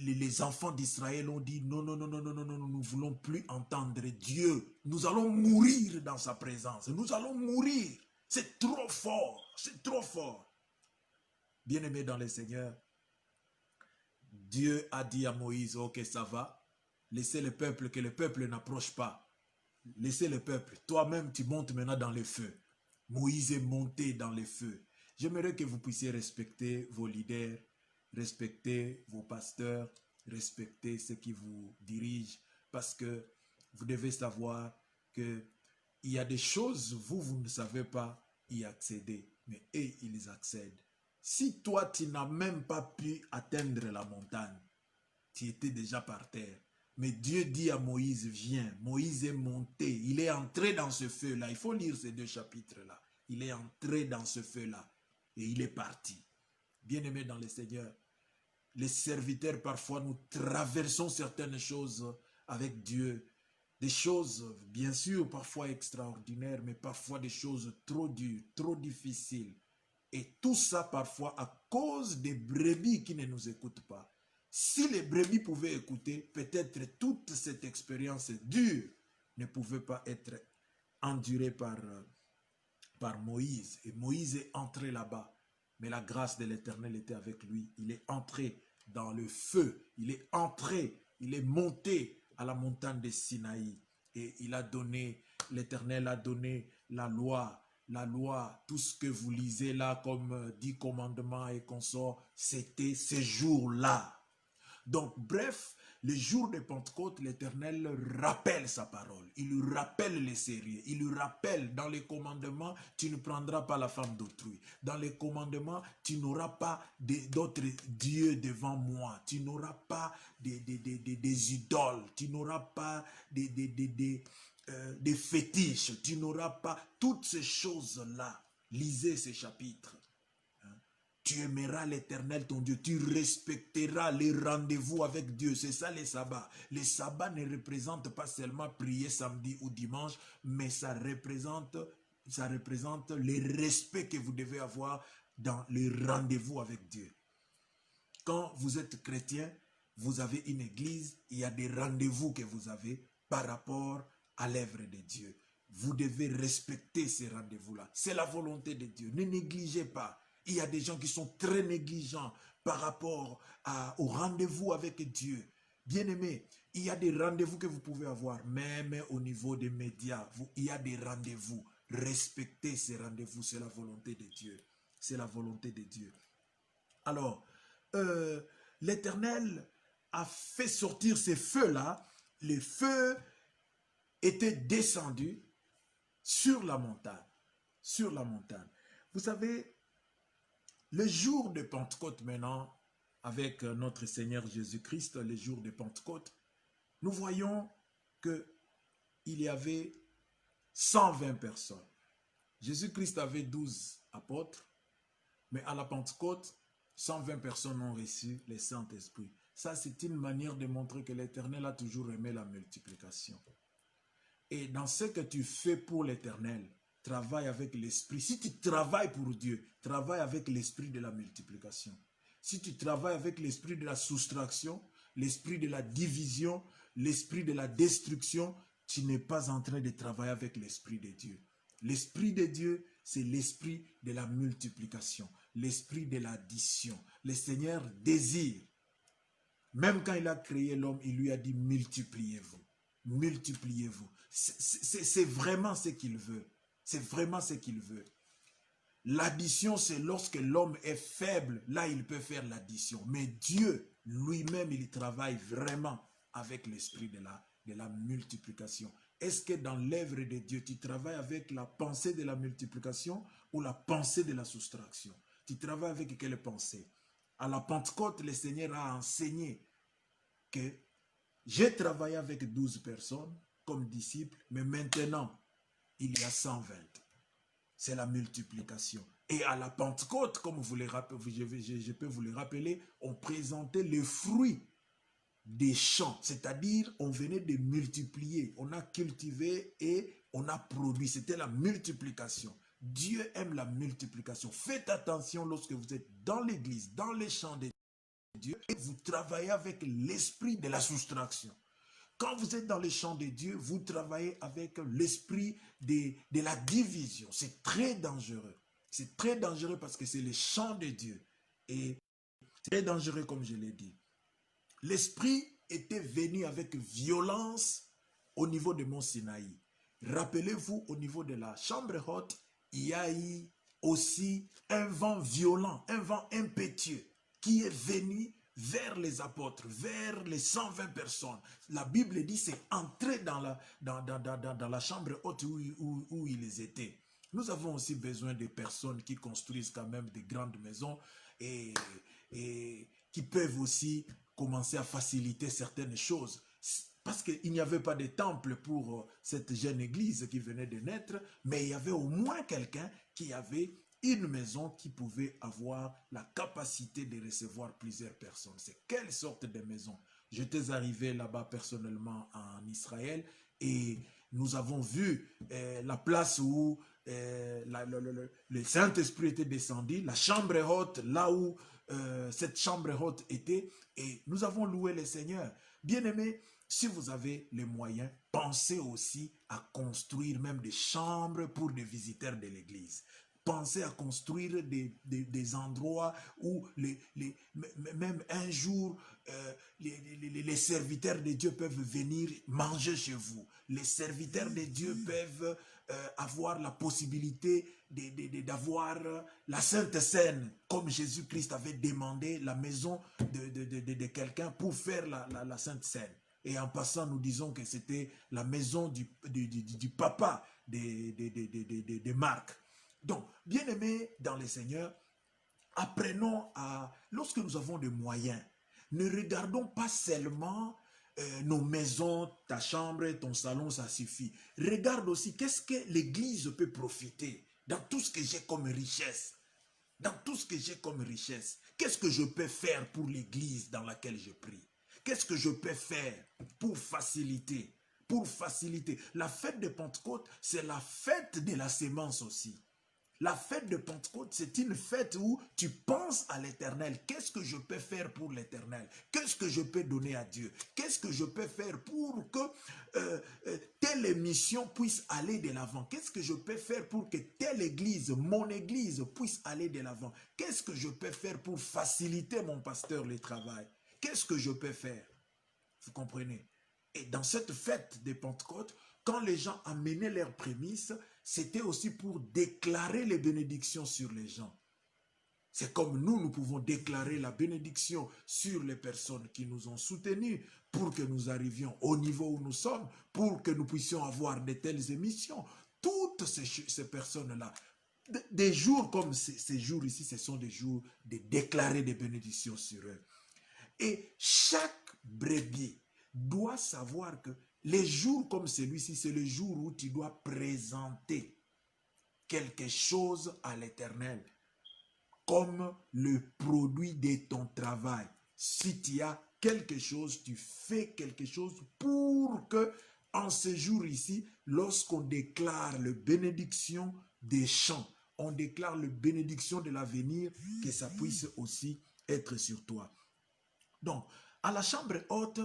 les enfants d'Israël ont dit non, non, non, non, non, non, non, nous ne voulons plus entendre Dieu. Nous allons mourir dans sa présence. Nous allons mourir. C'est trop fort. C'est trop fort. Bien-aimés dans le Seigneur, Dieu a dit à Moïse, ok, ça va. Laissez le peuple, que le peuple n'approche pas. Laissez le peuple. Toi-même, tu montes maintenant dans le feu. Moïse est monté dans le feu. J'aimerais que vous puissiez respecter vos leaders, respecter vos pasteurs, respectez ceux qui vous dirigent, parce que vous devez savoir qu'il y a des choses, vous ne savez pas y accéder, mais eux, ils accèdent. Si toi, tu n'as même pas pu atteindre la montagne, tu étais déjà par terre. Mais Dieu dit à Moïse, viens. Moïse est monté, il est entré dans ce feu-là. Il faut lire ces 2 chapitres-là. Il est entré dans ce feu-là et il est parti. Bien-aimés dans le Seigneur, les serviteurs, parfois, nous traversons certaines choses avec Dieu. Des choses, bien sûr, parfois extraordinaires, mais parfois des choses trop dures, trop difficiles. Et tout ça, parfois, à cause des brebis qui ne nous écoutent pas. Si les brebis pouvaient écouter, peut-être toute cette expérience dure ne pouvait pas être endurée par Moïse. Et Moïse est entré là-bas. Mais la grâce de l'Éternel était avec lui. Il est entré dans le feu. Il est entré, il est monté à la montagne de Sinaï. Et il a donné, l'Éternel a donné la loi, tout ce que vous lisez là comme 10 commandements et consorts, c'était ces jours-là. Donc, bref, le jour de Pentecôte, l'Éternel rappelle sa parole. Il lui rappelle les sérieux. Il lui rappelle dans les commandements, tu ne prendras pas la femme d'autrui. Dans les commandements, tu n'auras pas d'autres dieux devant moi. Tu n'auras pas des idoles. Tu n'auras pas des fétiches. Tu n'auras pas toutes ces choses-là. Lisez ces chapitres. Tu aimeras l'Éternel ton Dieu, tu respecteras les rendez-vous avec Dieu. C'est ça les sabbats. Les sabbats ne représentent pas seulement prier samedi ou dimanche, mais ça représente le respect que vous devez avoir dans les rendez-vous avec Dieu. Quand vous êtes chrétien, vous avez une église, il y a des rendez-vous que vous avez par rapport à l'œuvre de Dieu. Vous devez respecter ces rendez-vous-là. C'est la volonté de Dieu. Ne négligez pas. Il y a des gens qui sont très négligents par rapport au rendez-vous avec Dieu. Bien-aimés, il y a des rendez-vous que vous pouvez avoir, même au niveau des médias. Il y a des rendez-vous. Respectez ces rendez-vous, c'est la volonté de Dieu. C'est la volonté de Dieu. Alors, l'Éternel a fait sortir ces feux-là. Les feux étaient descendus sur la montagne. Sur la montagne. Vous savez, le jour de Pentecôte maintenant, avec notre Seigneur Jésus-Christ, le jour de Pentecôte, nous voyons qu'il y avait 120 personnes. Jésus-Christ avait 12 apôtres, mais à la Pentecôte, 120 personnes ont reçu le Saint-Esprit. Ça, c'est une manière de montrer que l'Éternel a toujours aimé la multiplication. Et dans ce que tu fais pour l'Éternel, travaille avec l'esprit. Si tu travailles pour Dieu, travaille avec l'esprit de la multiplication. Si tu travailles avec l'esprit de la soustraction, l'esprit de la division, l'esprit de la destruction, tu n'es pas en train de travailler avec l'esprit de Dieu. L'esprit de Dieu, c'est l'esprit de la multiplication, l'esprit de l'addition. Le Seigneur désire. Même quand il a créé l'homme, il lui a dit multipliez-vous. Multipliez-vous. C'est vraiment ce qu'il veut. C'est vraiment ce qu'il veut. L'addition, c'est lorsque l'homme est faible, là il peut faire l'addition. Mais Dieu, lui-même, il travaille vraiment avec l'esprit de la multiplication. Est-ce que dans l'œuvre de Dieu, tu travailles avec la pensée de la multiplication ou la pensée de la soustraction? Tu travailles avec quelle pensée? À la Pentecôte, le Seigneur a enseigné que j'ai travaillé avec 12 personnes comme disciples, mais maintenant, il y a 120. C'est la multiplication. Et à la Pentecôte, comme vous les rappelez, je peux vous le rappeler, on présentait les fruits des champs. C'est-à-dire, on venait de multiplier. On a cultivé et on a produit. C'était la multiplication. Dieu aime la multiplication. Faites attention lorsque vous êtes dans l'église, dans les champs de Dieu, et vous travaillez avec l'esprit de la soustraction. Quand vous êtes dans les champs de Dieu, vous travaillez avec l'esprit de la division. C'est très dangereux. C'est très dangereux parce que c'est les champs de Dieu. Et c'est très dangereux comme je l'ai dit. L'esprit était venu avec violence au niveau de Mont Sinaï. Rappelez-vous, au niveau de la chambre haute, il y a eu aussi un vent violent, un vent impétueux qui est venu vers les apôtres, vers les 120 personnes. La Bible dit c'est entrer dans la chambre haute où ils étaient. Nous avons aussi besoin de personnes qui construisent quand même des grandes maisons et qui peuvent aussi commencer à faciliter certaines choses. Parce qu'il n'y avait pas de temple pour cette jeune église qui venait de naître, mais il y avait au moins quelqu'un qui avait une maison qui pouvait avoir la capacité de recevoir plusieurs personnes. C'est quelle sorte de maison? J'étais arrivé là-bas personnellement en Israël et nous avons vu la place où le Saint-Esprit était descendu, la chambre haute, là où cette chambre haute était, et nous avons loué le Seigneur. Bien-aimés, si vous avez les moyens, pensez aussi à construire même des chambres pour des visiteurs de l'église. Pensez à construire des endroits où même un jour, les serviteurs de Dieu peuvent venir manger chez vous. Les serviteurs de Dieu peuvent avoir la possibilité d'avoir la Sainte Seine, comme Jésus-Christ avait demandé la maison de quelqu'un pour faire la Sainte Seine. Et en passant, nous disons que c'était la maison du papa de Marc. Donc, bien-aimés dans le Seigneur, apprenons à, lorsque nous avons des moyens, ne regardons pas seulement nos maisons, ta chambre, ton salon, ça suffit. Regarde aussi qu'est-ce que l'Église peut profiter dans tout ce que j'ai comme richesse. Dans tout ce que j'ai comme richesse, qu'est-ce que je peux faire pour l'Église dans laquelle je prie? Qu'est-ce que je peux faire pour faciliter? Pour faciliter. La fête de Pentecôte, c'est la fête de la sémence aussi. La fête de Pentecôte, c'est une fête où tu penses à l'Éternel. Qu'est-ce que je peux faire pour l'Éternel? Qu'est-ce que je peux donner à Dieu? Qu'est-ce que je peux faire pour que telle mission puisse aller de l'avant? Qu'est-ce que je peux faire pour que telle église, mon église, puisse aller de l'avant? Qu'est-ce que je peux faire pour faciliter mon pasteur le travail? Qu'est-ce que je peux faire? Vous comprenez? Et dans cette fête de Pentecôte, quand les gens amenaient leurs prémices, c'était aussi pour déclarer les bénédictions sur les gens. C'est comme nous pouvons déclarer la bénédiction sur les personnes qui nous ont soutenus pour que nous arrivions au niveau où nous sommes, pour que nous puissions avoir de telles émissions. Toutes ces personnes-là, des jours comme ces jours ici, ce sont des jours de déclarer des bénédictions sur eux. Et chaque brebis doit savoir que les jours comme celui-ci, c'est le jour où tu dois présenter quelque chose à l'Éternel comme le produit de ton travail. Si tu as quelque chose, tu fais quelque chose pour que, en ce jour ici, lorsqu'on déclare la bénédiction des champs, on déclare la bénédiction de l'avenir, que ça puisse aussi être sur toi. Donc, à la chambre haute,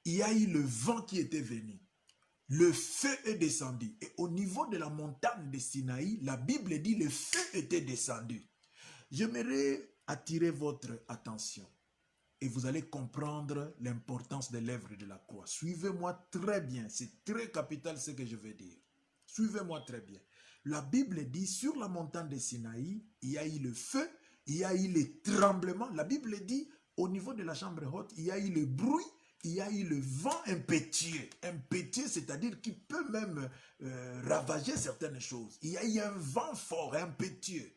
il y a eu le vent qui était venu. Le feu est descendu. Et au niveau de la montagne de Sinaï, la Bible dit le feu était descendu. J'aimerais attirer votre attention et vous allez comprendre l'importance de l'œuvre de la croix. Suivez-moi très bien. C'est très capital ce que je vais dire. Suivez-moi très bien. La Bible dit sur la montagne de Sinaï, il y a eu le feu, il y a eu les tremblements. La Bible dit au niveau de la chambre haute, il y a eu le bruit, il y a eu le vent impétueux. Impétueux, c'est-à-dire qui peut même ravager certaines choses. Il y a eu un vent fort, impétueux.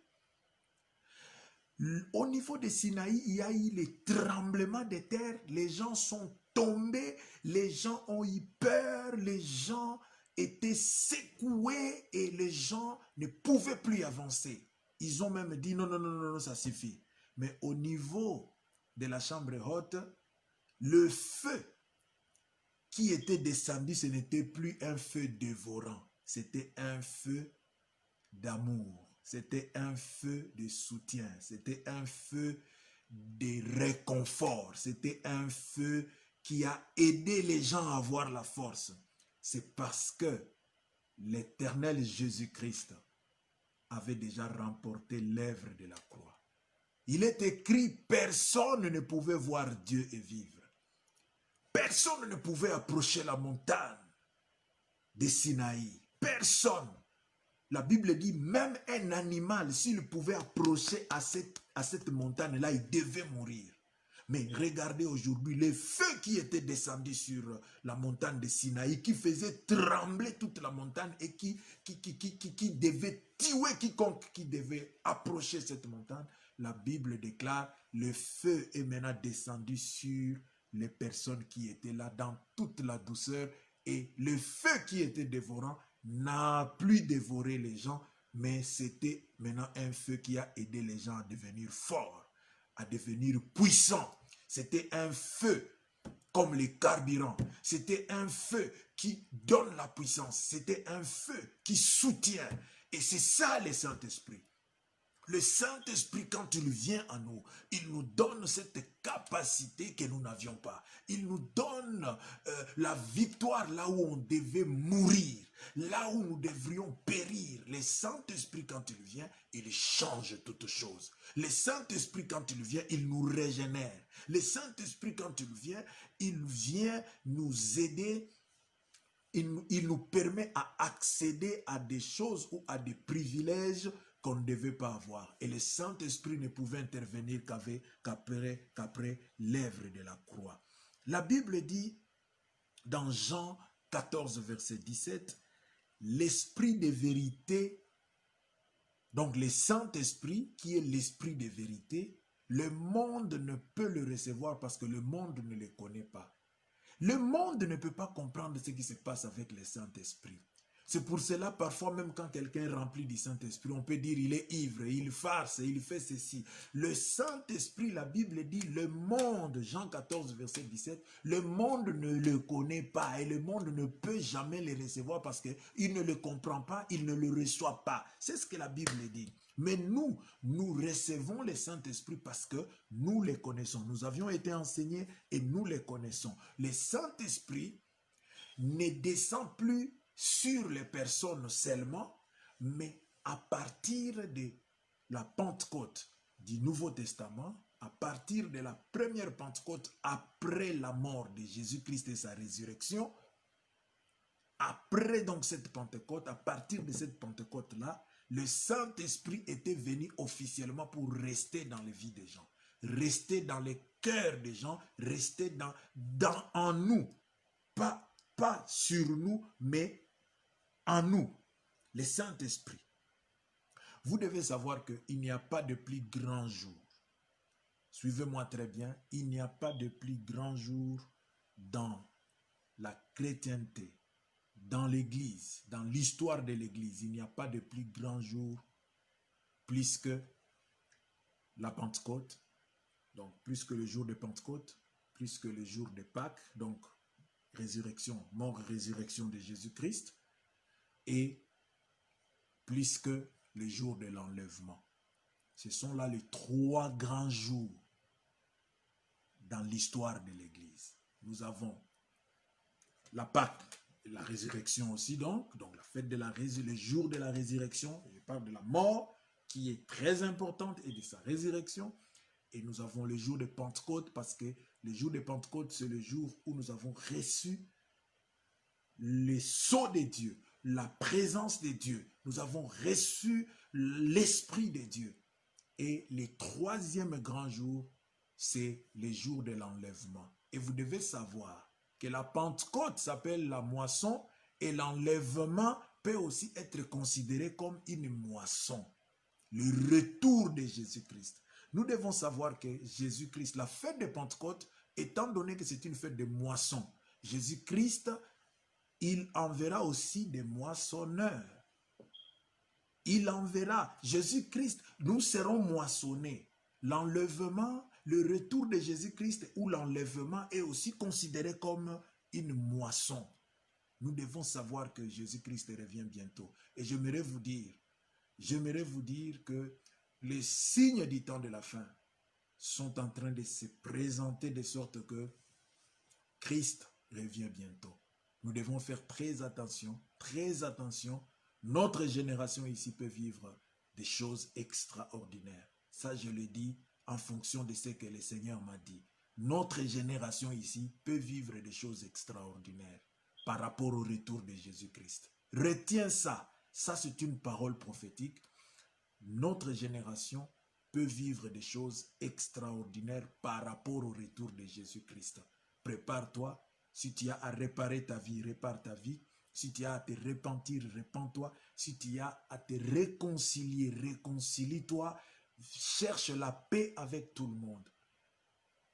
Au niveau de Sinaï, il y a eu les tremblements de terre. Les gens sont tombés, les gens ont eu peur, les gens étaient secoués et les gens ne pouvaient plus avancer. Ils ont même dit non, non, non, non, ça suffit. Mais au niveau de la chambre haute, le feu qui était descendu, ce n'était plus un feu dévorant, c'était un feu d'amour, c'était un feu de soutien, c'était un feu de réconfort, c'était un feu qui a aidé les gens à avoir la force. C'est parce que l'Éternel Jésus-Christ avait déjà remporté l'œuvre de la croix. Il est écrit, personne ne pouvait voir Dieu et vivre. Personne ne pouvait approcher la montagne de Sinaï. Personne. La Bible dit, même un animal, s'il pouvait approcher à cette montagne-là, il devait mourir. Mais regardez aujourd'hui les feux qui étaient descendus sur la montagne de Sinaï, qui faisaient trembler toute la montagne et qui devaient tuer quiconque qui devait approcher cette montagne. La Bible déclare, le feu est maintenant descendu sur les personnes qui étaient là dans toute la douceur, et le feu qui était dévorant n'a plus dévoré les gens, mais c'était maintenant un feu qui a aidé les gens à devenir forts, à devenir puissants. C'était un feu comme les carburants. C'était un feu qui donne la puissance. C'était un feu qui soutient. Et c'est ça le Saint-Esprit. Le Saint-Esprit, quand il vient à nous, il nous donne cette capacité que nous n'avions pas. Il nous donne la victoire là où on devait mourir, là où nous devrions périr. Le Saint-Esprit, quand il vient, il change toutes choses. Le Saint-Esprit, quand il vient, il nous régénère. Le Saint-Esprit, quand il vient nous aider. Il nous permet à accéder à des choses ou à des privilèges qu'on ne devait pas avoir. Et le Saint-Esprit ne pouvait intervenir qu'après l'œuvre de la croix. La Bible dit dans Jean 14, verset 17, l'Esprit de vérité, donc le Saint-Esprit qui est l'Esprit de vérité, le monde ne peut le recevoir parce que le monde ne le connaît pas. Le monde ne peut pas comprendre ce qui se passe avec le Saint-Esprit. C'est pour cela, parfois, même quand quelqu'un est rempli du Saint-Esprit, on peut dire il est ivre, il farce, il fait ceci. Le Saint-Esprit, la Bible dit, le monde, Jean 14, verset 17, le monde ne le connaît pas et le monde ne peut jamais le recevoir parce qu'il ne le comprend pas, il ne le reçoit pas. C'est ce que la Bible dit. Mais nous recevons le Saint-Esprit parce que nous les connaissons. Nous avions été enseignés et nous les connaissons. Le Saint-Esprit ne descend plus sur les personnes seulement, mais à partir de la Pentecôte du Nouveau Testament, à partir de la première Pentecôte après la mort de Jésus-Christ et sa résurrection, après donc cette Pentecôte, à partir de cette Pentecôte-là, le Saint-Esprit était venu officiellement pour rester dans les vies des gens, rester dans les cœurs des gens, rester en nous, pas sur nous, mais en nous, le Saint-Esprit. Vous devez savoir qu'il n'y a pas de plus grand jour. Suivez-moi très bien, il n'y a pas de plus grand jour dans la chrétienté, dans l'Église, dans l'histoire de l'Église. Il n'y a pas de plus grand jour plus que la Pentecôte, donc plus que le jour de Pentecôte, plus que le jour de Pâques, donc résurrection, mort, résurrection de Jésus-Christ, et plus que le jour de l'enlèvement. Ce sont là les trois grands jours dans l'histoire de l'Église. Nous avons la Pâque, la résurrection aussi donc la fête de le jour de la résurrection, je parle de la mort qui est très importante et de sa résurrection. Et nous avons le jour de Pentecôte parce que le jour de Pentecôte, c'est le jour où nous avons reçu le sceau de Dieu, la présence de Dieu. Nous avons reçu l'Esprit de Dieu. Et le troisième grand jour, c'est le jour de l'enlèvement. Et vous devez savoir que la Pentecôte s'appelle la moisson et l'enlèvement peut aussi être considéré comme une moisson. Le retour de Jésus-Christ. Nous devons savoir que Jésus-Christ, la fête de Pentecôte, étant donné que c'est une fête de moisson, Jésus-Christ, il enverra aussi des moissonneurs. Il enverra. Jésus-Christ, nous serons moissonnés. L'enlèvement, le retour de Jésus-Christ ou l'enlèvement est aussi considéré comme une moisson. Nous devons savoir que Jésus-Christ revient bientôt. Et j'aimerais vous dire que les signes du temps de la fin sont en train de se présenter de sorte que Christ revient bientôt. Nous devons faire très attention, très attention. Notre génération ici peut vivre des choses extraordinaires. Ça, je le dis en fonction de ce que le Seigneur m'a dit. Notre génération ici peut vivre des choses extraordinaires par rapport au retour de Jésus-Christ. Retiens ça. Ça, c'est une parole prophétique. Notre génération peux vivre des choses extraordinaires par rapport au retour de Jésus-Christ. Prépare-toi. Si tu as à réparer ta vie, répare ta vie. Si tu as à te repentir, repens-toi. Si tu as à te réconcilier, réconcilie-toi. Cherche la paix avec tout le monde.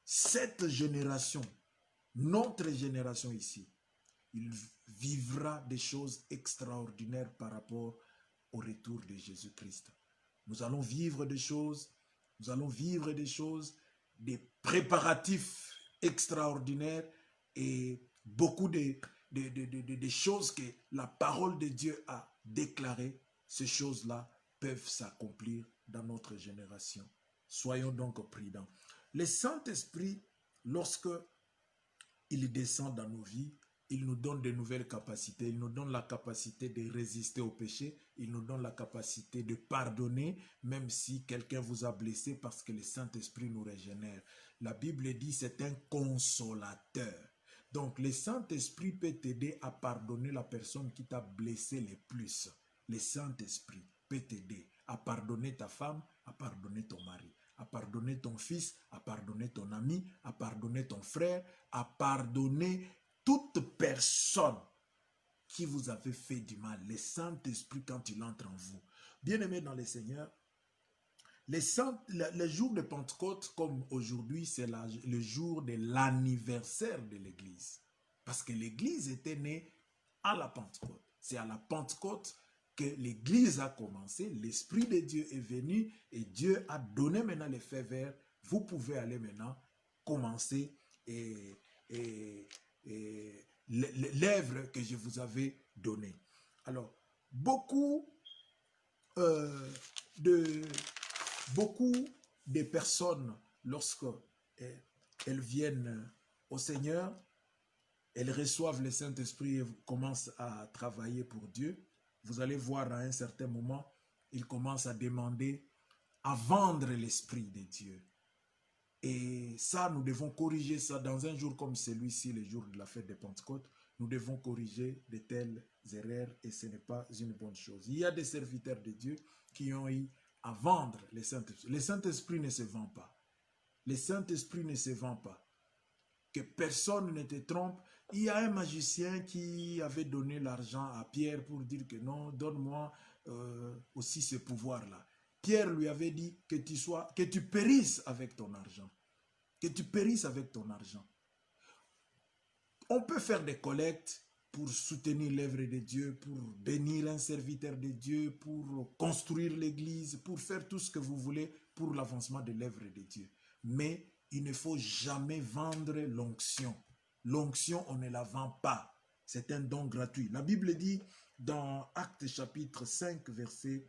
Cette génération, notre génération ici, il vivra des choses extraordinaires par rapport au retour de Jésus-Christ. Nous allons vivre des choses, des préparatifs extraordinaires et beaucoup de choses que la parole de Dieu a déclarées. Ces choses-là peuvent s'accomplir dans notre génération. Soyons donc prudents. Le Saint-Esprit, lorsque il descend dans nos vies, il nous donne de nouvelles capacités. Il nous donne la capacité de résister au péché. Il nous donne la capacité de pardonner, même si quelqu'un vous a blessé, parce que le Saint-Esprit nous régénère. La Bible dit c'est un consolateur. Donc, le Saint-Esprit peut t'aider à pardonner la personne qui t'a blessé le plus. Le Saint-Esprit peut t'aider à pardonner ta femme, à pardonner ton mari, à pardonner ton fils, à pardonner ton ami, à pardonner ton frère, à pardonner toute personne qui vous avait fait du mal. Le Saint-Esprit, quand il entre en vous. Bien-aimés dans le Seigneur, le jour de Pentecôte, comme aujourd'hui, c'est le jour de l'anniversaire de l'Église. Parce que l'Église était née à la Pentecôte. C'est à la Pentecôte que l'Église a commencé, l'Esprit de Dieu est venu et Dieu a donné maintenant les faits verts. Vous pouvez aller maintenant commencer l'œuvre que je vous avais donnée. Alors, beaucoup de personnes, lorsque elles viennent au Seigneur, elles reçoivent le Saint-Esprit et commencent à travailler pour Dieu. Vous allez voir à un certain moment, ils commencent à demander, à vendre l'Esprit de Dieu. Et ça, nous devons corriger ça dans un jour comme celui-ci, le jour de la fête de Pentecôte. Nous devons corriger de telles erreurs et ce n'est pas une bonne chose. Il y a des serviteurs de Dieu qui ont eu à vendre le Saint-Esprit. Le Saint-Esprit ne se vend pas. Le Saint-Esprit ne se vend pas. Que personne ne te trompe. Il y a un magicien qui avait donné l'argent à Pierre pour dire que non, donne-moi aussi ce pouvoir-là. Pierre lui avait dit que tu périsses avec ton argent. Que tu périsses avec ton argent. On peut faire des collectes pour soutenir l'œuvre de Dieu, pour bénir un serviteur de Dieu, pour construire l'église, pour faire tout ce que vous voulez pour l'avancement de l'œuvre de Dieu. Mais il ne faut jamais vendre l'onction. L'onction, on ne la vend pas. C'est un don gratuit. La Bible dit dans Actes chapitre 5, verset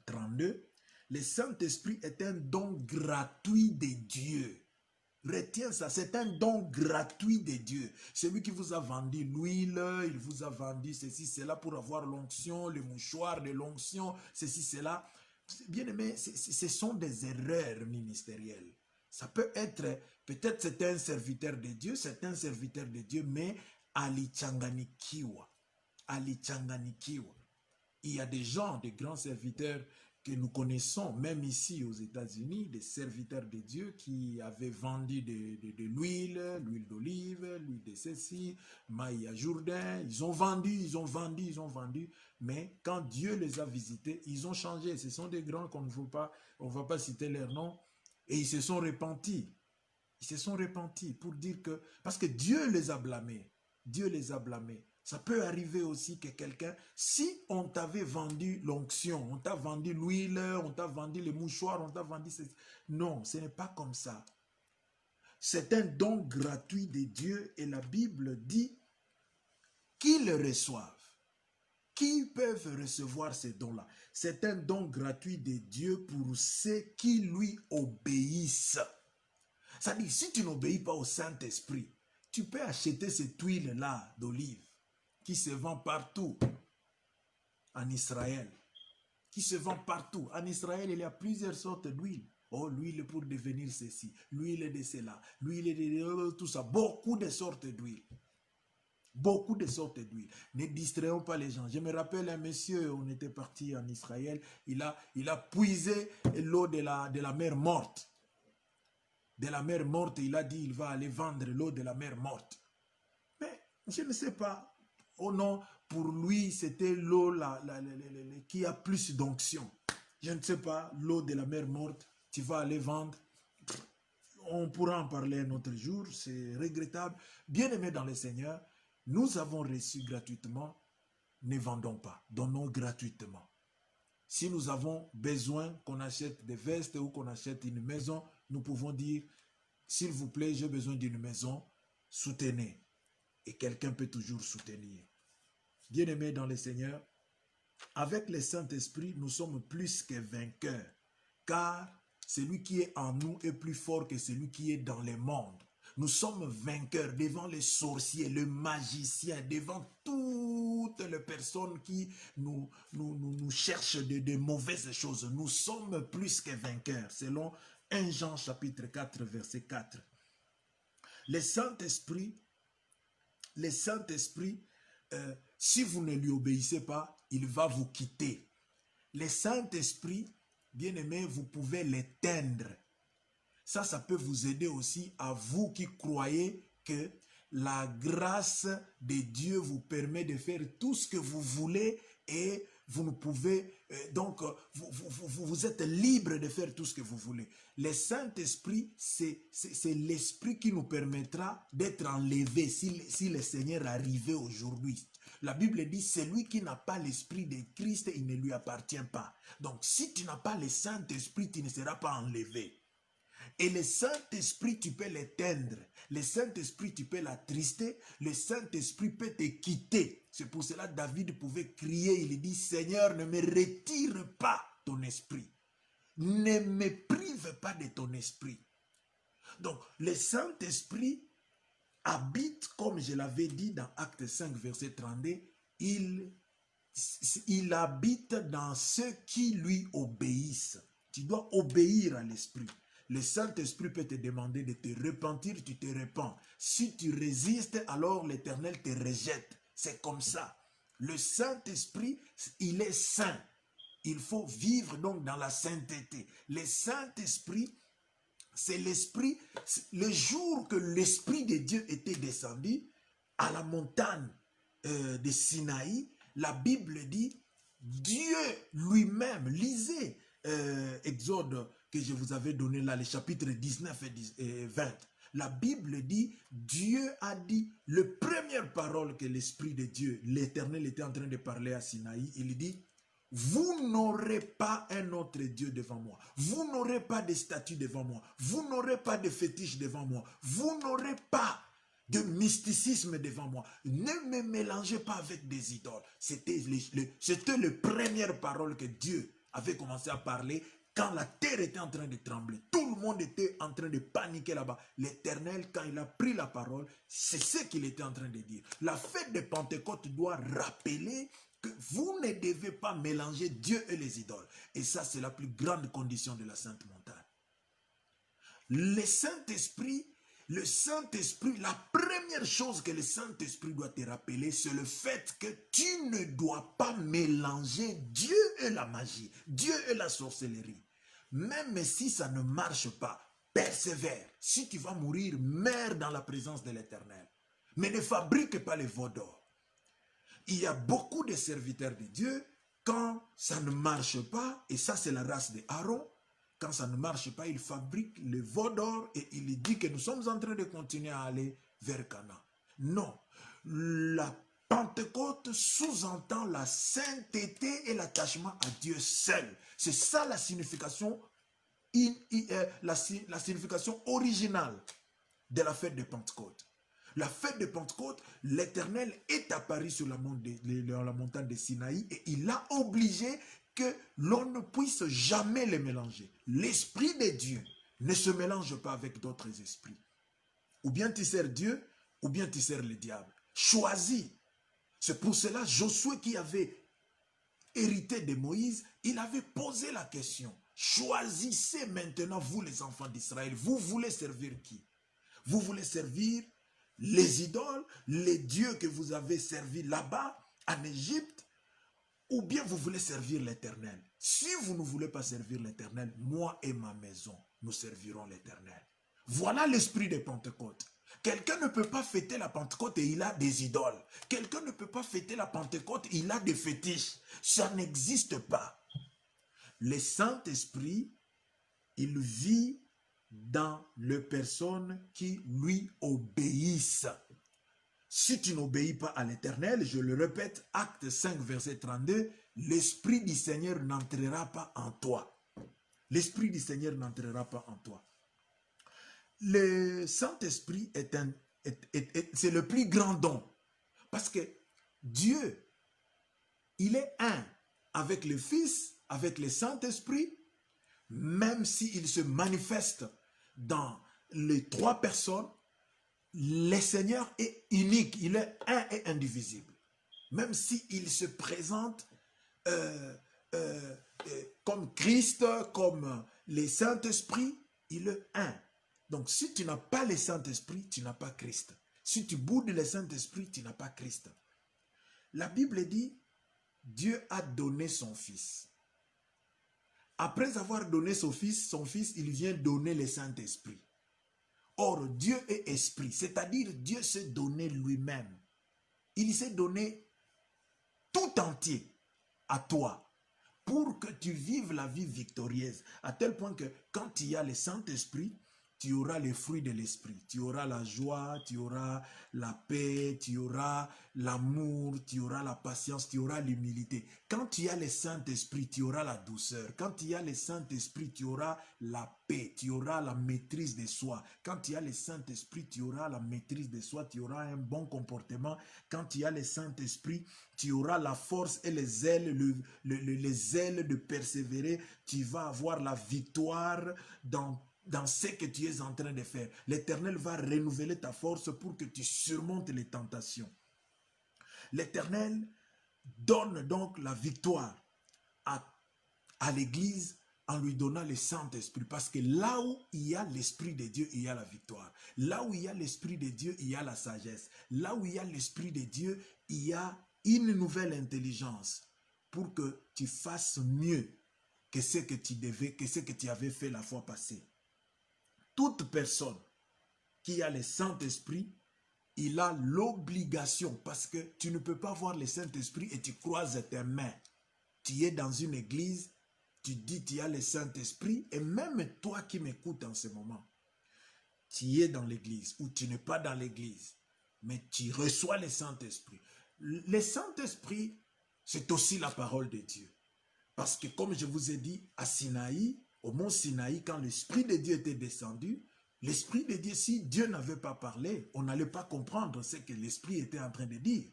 32, le Saint-Esprit est un don gratuit de Dieu. Retiens ça, c'est un don gratuit de Dieu. Celui qui vous a vendu l'huile, il vous a vendu ceci, cela pour avoir l'onction, le mouchoir de l'onction, ceci, cela. Bien aimé, ce sont des erreurs ministérielles. Ça peut être, peut-être c'est un serviteur de Dieu, mais alichanganikiwa. Il y a des gens, des grands serviteurs que nous connaissons, même ici aux États-Unis, des serviteurs de Dieu qui avaient vendu de l'huile d'olive, l'huile de ceci, maïa Jourdain, ils ont vendu, mais quand Dieu les a visités, ils ont changé. Ce sont des grands qu'on ne veut pas, on ne va pas citer leur nom, et ils se sont repentis. Ils se sont repentis pour dire que, parce que Dieu les a blâmés, Ça peut arriver aussi que quelqu'un, si on t'avait vendu l'onction, on t'a vendu l'huile, on t'a vendu les mouchoirs, on t'a vendu... Non, ce n'est pas comme ça. C'est un don gratuit de Dieu et la Bible dit qu'ils le reçoivent. Qui peuvent recevoir ces dons-là? C'est un don gratuit de Dieu pour ceux qui lui obéissent. C'est-à-dire, si tu n'obéis pas au Saint-Esprit, tu peux acheter cette huile-là d'olive qui se vend partout en Israël. Qui se vend partout. En Israël, il y a plusieurs sortes d'huile. Oh, l'huile pour devenir ceci, l'huile de cela, l'huile de tout ça. Beaucoup de sortes d'huile. Beaucoup de sortes d'huile. Ne distrayons pas les gens. Je me rappelle un monsieur, on était parti en Israël, il a puisé l'eau de la mer morte. De la mer morte, il a dit il va aller vendre l'eau de la mer morte. Mais je ne sais pas. Oh non, pour lui, c'était l'eau qui a plus d'onction. Je ne sais pas, l'eau de la mer morte, tu vas aller vendre. On pourra en parler un autre jour, c'est regrettable. Bien-aimés dans le Seigneur, nous avons reçu gratuitement, ne vendons pas, donnons gratuitement. Si nous avons besoin qu'on achète des vestes ou qu'on achète une maison, nous pouvons dire, s'il vous plaît, j'ai besoin d'une maison, soutenez. Et quelqu'un peut toujours soutenir. Bien-aimés dans le Seigneur, avec le Saint-Esprit, nous sommes plus que vainqueurs, car celui qui est en nous est plus fort que celui qui est dans le monde. Nous sommes vainqueurs devant les sorciers, les magiciens, devant toutes les personnes qui nous cherchent de mauvaises choses. Nous sommes plus que vainqueurs, selon 1 Jean chapitre 4, verset 4. Le Saint-Esprit, si vous ne lui obéissez pas, il va vous quitter. Le Saint-Esprit, bien-aimé, vous pouvez l'éteindre. Ça peut vous aider aussi à vous qui croyez que la grâce de Dieu vous permet de faire tout ce que vous voulez et vous ne pouvez, donc vous êtes libre de faire tout ce que vous voulez. Le Saint-Esprit, c'est l'Esprit qui nous permettra d'être enlevé si le Seigneur arrivait aujourd'hui. La Bible dit, celui qui n'a pas l'Esprit de Christ, il ne lui appartient pas. Donc si tu n'as pas le Saint-Esprit, tu ne seras pas enlevé. Et le Saint-Esprit, tu peux l'éteindre. Le Saint-Esprit, tu peux l'attrister. Le Saint-Esprit peut te quitter. C'est pour cela que David pouvait crier. Il dit, Seigneur, ne me retire pas ton esprit. Ne me prive pas de ton esprit. Donc, le Saint-Esprit habite, comme je l'avais dit dans Acte 5, verset 32, il habite dans ceux qui lui obéissent. Tu dois obéir à l'Esprit. Le Saint-Esprit peut te demander de te repentir, tu te repens. Si tu résistes, alors l'Éternel te rejette. C'est comme ça. Le Saint-Esprit, il est saint. Il faut vivre donc dans la sainteté. Le Saint-Esprit, c'est l'Esprit. Le jour que l'Esprit de Dieu était descendu à la montagne de Sinaï, la Bible dit, Dieu lui-même, lisez Exode que je vous avais donné là, les chapitres 19 et 20. La Bible dit, Dieu a dit, la première parole que l'Esprit de Dieu, l'Éternel était en train de parler à Sinaï, il dit, vous n'aurez pas un autre Dieu devant moi. Vous n'aurez pas de statue devant moi. Vous n'aurez pas de fétiche devant moi. Vous n'aurez pas de mysticisme devant moi. Ne me mélangez pas avec des idoles. C'était les premières paroles que Dieu avait commencé à parler quand la terre était en train de trembler. Tout le monde était en train de paniquer là-bas. L'Éternel, quand il a pris la parole, c'est ce qu'il était en train de dire. La fête de Pentecôte doit rappeler que vous ne devez pas mélanger Dieu et les idoles. Et ça, c'est la plus grande condition de la Sainte Montagne. Le Saint-Esprit, la première chose que le Saint-Esprit doit te rappeler, c'est le fait que tu ne dois pas mélanger Dieu et la magie, Dieu et la sorcellerie. Même si ça ne marche pas, persévère. Si tu vas mourir, meurs dans la présence de l'Éternel. Mais ne fabrique pas les veaux d'or. Il y a beaucoup de serviteurs de Dieu, quand ça ne marche pas, et ça c'est la race d'Aaron, quand ça ne marche pas, il fabrique le veau d'or et il dit que nous sommes en train de continuer à aller vers Canaan. Non, la Pentecôte sous-entend la sainteté et l'attachement à Dieu seul. C'est ça la signification, la signification originale de la fête de Pentecôte. La fête de Pentecôte, l'Éternel est apparu sur la montagne de Sinaï et il a obligé que l'on ne puisse jamais les mélanger. L'Esprit de Dieu ne se mélange pas avec d'autres esprits. Ou bien tu sers Dieu, ou bien tu sers le diable. Choisis. C'est pour cela Josué qui avait hérité de Moïse, il avait posé la question. Choisissez maintenant vous les enfants d'Israël. Vous voulez servir qui? Vous voulez servir les idoles, les dieux que vous avez servis là-bas, en Égypte, ou bien vous voulez servir l'Éternel. Si vous ne voulez pas servir l'Éternel, moi et ma maison, nous servirons l'Éternel. Voilà l'esprit de Pentecôte. Quelqu'un ne peut pas fêter la Pentecôte et il a des idoles. Quelqu'un ne peut pas fêter la Pentecôte et il a des fétiches. Ça n'existe pas. Le Saint-Esprit, il vit dans les personnes qui lui obéissent. Si tu n'obéis pas à l'Éternel, je le répète, Acte 5, verset 32, l'Esprit du Seigneur n'entrera pas en toi. L'Esprit du Seigneur n'entrera pas en toi. Le Saint-Esprit c'est le plus grand don. Parce que Dieu, il est un avec le Fils, avec le Saint-Esprit, même s'il se manifeste dans les trois personnes, le Seigneur est unique, il est un et indivisible. Même s'il se présente comme Christ, comme le Saint-Esprit, il est un. Donc si tu n'as pas le Saint-Esprit, tu n'as pas Christ. Si tu boudes le Saint-Esprit, tu n'as pas Christ. La Bible dit, Dieu a donné son Fils. Après avoir donné son Fils, il vient donner le Saint-Esprit. Or, Dieu est esprit, c'est-à-dire Dieu s'est donné lui-même. Il s'est donné tout entier à toi pour que tu vives la vie victorieuse. À tel point que quand il y a le Saint-Esprit, tu auras les fruits de l'esprit. Tu auras la joie, tu auras la paix, tu auras l'amour, tu auras la patience, tu auras l'humilité. Quand tu as le Saint-Esprit, tu auras la douceur. Quand tu as le Saint-Esprit, tu auras la paix, tu auras la maîtrise de soi. Quand tu as le Saint-Esprit, tu auras la maîtrise de soi, tu auras un bon comportement. Quand tu as le Saint-Esprit, tu auras la force et les ailes, les ailes de persévérer. Tu vas avoir la victoire dans ce que tu es en train de faire. L'Éternel va renouveler ta force pour que tu surmontes les tentations. L'Éternel donne donc la victoire à l'Église en lui donnant le Saint-Esprit. Parce que là où il y a l'Esprit de Dieu, il y a la victoire. Là où il y a l'Esprit de Dieu, il y a la sagesse. Là où il y a l'Esprit de Dieu, il y a une nouvelle intelligence pour que tu fasses mieux que ce que tu avais fait la fois passée. Toute personne qui a le Saint-Esprit, il a l'obligation, parce que tu ne peux pas voir le Saint-Esprit et tu croises tes mains. Tu es dans une église, tu dis tu as le Saint-Esprit, et même toi qui m'écoutes en ce moment, tu es dans l'église ou tu n'es pas dans l'église, mais tu reçois le Saint-Esprit. Le Saint-Esprit, c'est aussi la parole de Dieu. Parce que comme je vous ai dit, à Sinaï, au mont Sinaï, quand l'Esprit de Dieu était descendu, l'Esprit de Dieu, si Dieu n'avait pas parlé, on n'allait pas comprendre ce que l'Esprit était en train de dire.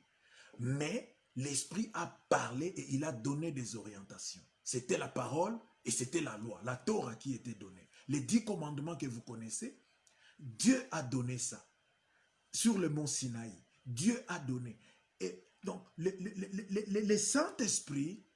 Mais l'Esprit a parlé et il a donné des orientations. C'était la parole et c'était la loi, la Torah qui était donnée. Les 10 commandements que vous connaissez, Dieu a donné ça. Sur le mont Sinaï, Dieu a donné. Et donc, le Saint-Esprit,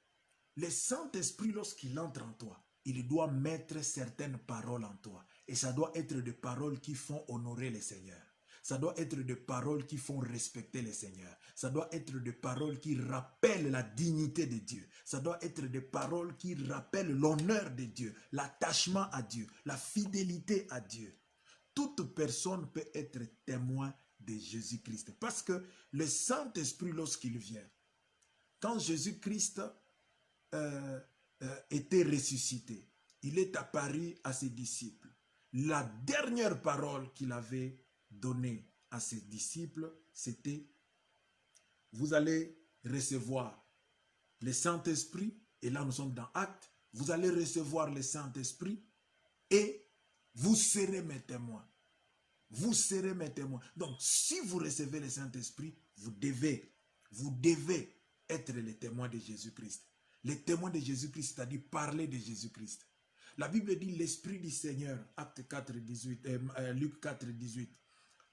lorsqu'il entre en toi, il doit mettre certaines paroles en toi. Et ça doit être des paroles qui font honorer le Seigneur. Ça doit être des paroles qui font respecter le Seigneur. Ça doit être des paroles qui rappellent la dignité de Dieu. Ça doit être des paroles qui rappellent l'honneur de Dieu, l'attachement à Dieu, la fidélité à Dieu. Toute personne peut être témoin de Jésus-Christ. Parce que le Saint-Esprit, lorsqu'il vient, quand Jésus-Christ était ressuscité, il est apparu à ses disciples. La dernière parole qu'il avait donnée à ses disciples, c'était: vous allez recevoir le Saint-Esprit, et là nous sommes dans Actes, vous allez recevoir le Saint-Esprit et vous serez mes témoins. Vous serez mes témoins. Donc, si vous recevez le Saint-Esprit, vous devez être les témoins de Jésus-Christ. Les témoins de Jésus-Christ, c'est-à-dire parler de Jésus-Christ. La Bible dit l'Esprit du Seigneur, Acte 4, 18, Luc 4, 18.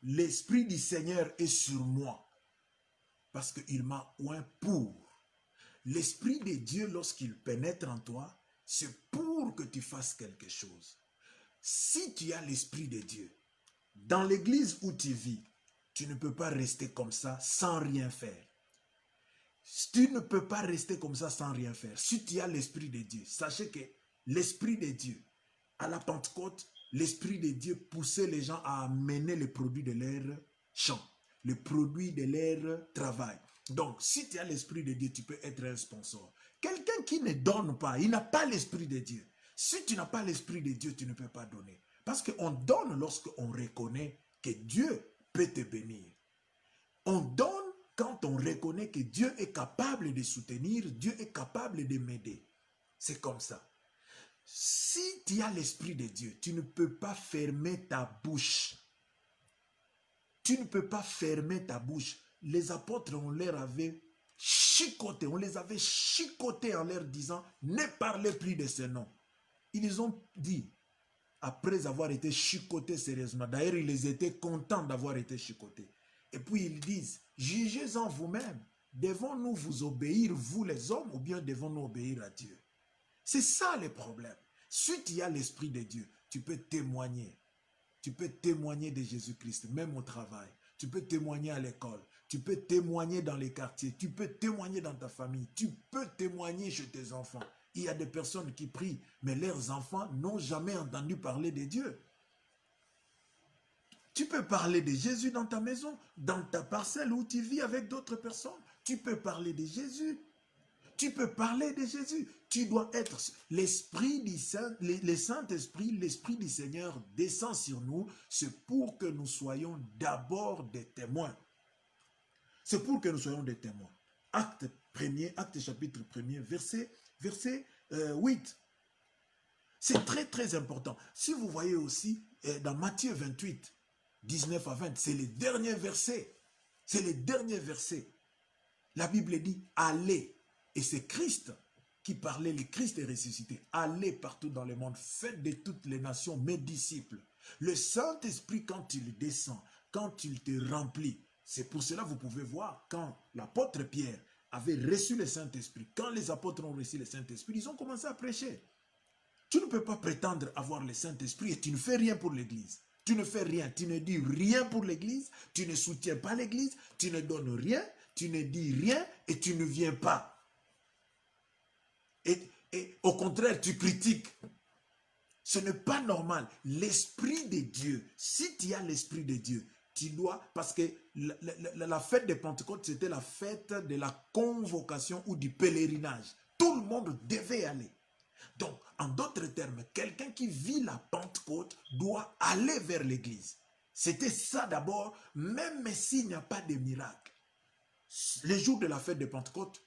L'Esprit du Seigneur est sur moi, parce qu'il m'a oint pour. L'Esprit de Dieu, lorsqu'il pénètre en toi, c'est pour que tu fasses quelque chose. Si tu as l'Esprit de Dieu, dans l'église où tu vis, tu ne peux pas rester comme ça sans rien faire. Tu ne peux pas rester comme ça sans rien faire. Si tu as l'Esprit de Dieu, sachez que l'Esprit de Dieu, à la Pentecôte, l'Esprit de Dieu poussait les gens à amener les produits de leur champ, les produits de leur travail. Donc, si tu as l'Esprit de Dieu, tu peux être un sponsor. Quelqu'un qui ne donne pas, il n'a pas l'Esprit de Dieu. Si tu n'as pas l'Esprit de Dieu, tu ne peux pas donner. Parce qu'on donne lorsqu'on reconnaît que Dieu peut te bénir. On donne quand on reconnaît que Dieu est capable de soutenir, Dieu est capable de m'aider. C'est comme ça. Si tu as l'Esprit de Dieu, tu ne peux pas fermer ta bouche. Tu ne peux pas fermer ta bouche. Les apôtres, on leur avait chicoté, on les avait chicotés en leur disant, ne parlez plus de ce nom. Ils ont dit, après avoir été chicotés sérieusement, d'ailleurs, ils étaient contents d'avoir été chicotés. Et puis ils disent, jugez-en vous-même. Devons-nous vous obéir, vous les hommes, ou bien devons-nous obéir à Dieu? C'est ça le problème. Si tu as l'Esprit de Dieu, tu peux témoigner. Tu peux témoigner de Jésus-Christ, même au travail. Tu peux témoigner à l'école. Tu peux témoigner dans les quartiers. Tu peux témoigner dans ta famille. Tu peux témoigner chez tes enfants. Il y a des personnes qui prient, mais leurs enfants n'ont jamais entendu parler de Dieu. Tu peux parler de Jésus dans ta maison, dans ta parcelle où tu vis avec d'autres personnes. Tu peux parler de Jésus. Tu peux parler de Jésus. Tu dois être l'Esprit du Saint-Esprit, l'Esprit du Seigneur descend sur nous. C'est pour que nous soyons d'abord des témoins. C'est pour que nous soyons des témoins. Acte chapitre 1er, verset 8. C'est très très important. Si vous voyez aussi dans Matthieu 28, 19 à 20, c'est le dernier verset. C'est le dernier verset. La Bible dit, allez. Et c'est Christ qui parlait, le Christ est ressuscité. Allez partout dans le monde, faites de toutes les nations mes disciples. Le Saint-Esprit, quand il descend, quand il te remplit, c'est pour cela que vous pouvez voir, quand l'apôtre Pierre avait reçu le Saint-Esprit, quand les apôtres ont reçu le Saint-Esprit, ils ont commencé à prêcher. Tu ne peux pas prétendre avoir le Saint-Esprit et tu ne fais rien pour l'Église. Tu ne fais rien, tu ne dis rien pour l'Église, tu ne soutiens pas l'Église, tu ne donnes rien, tu ne dis rien et tu ne viens pas. Et au contraire, tu critiques. Ce n'est pas normal. L'Esprit de Dieu, si tu as l'Esprit de Dieu, tu dois, parce que la fête de Pentecôte, c'était la fête de la convocation ou du pèlerinage. Tout le monde devait aller. Donc, en d'autres termes, quelqu'un qui vit la Pentecôte doit aller vers l'église. C'était ça d'abord, même s'il n'y a pas de miracle. Les jours de la fête de Pentecôte,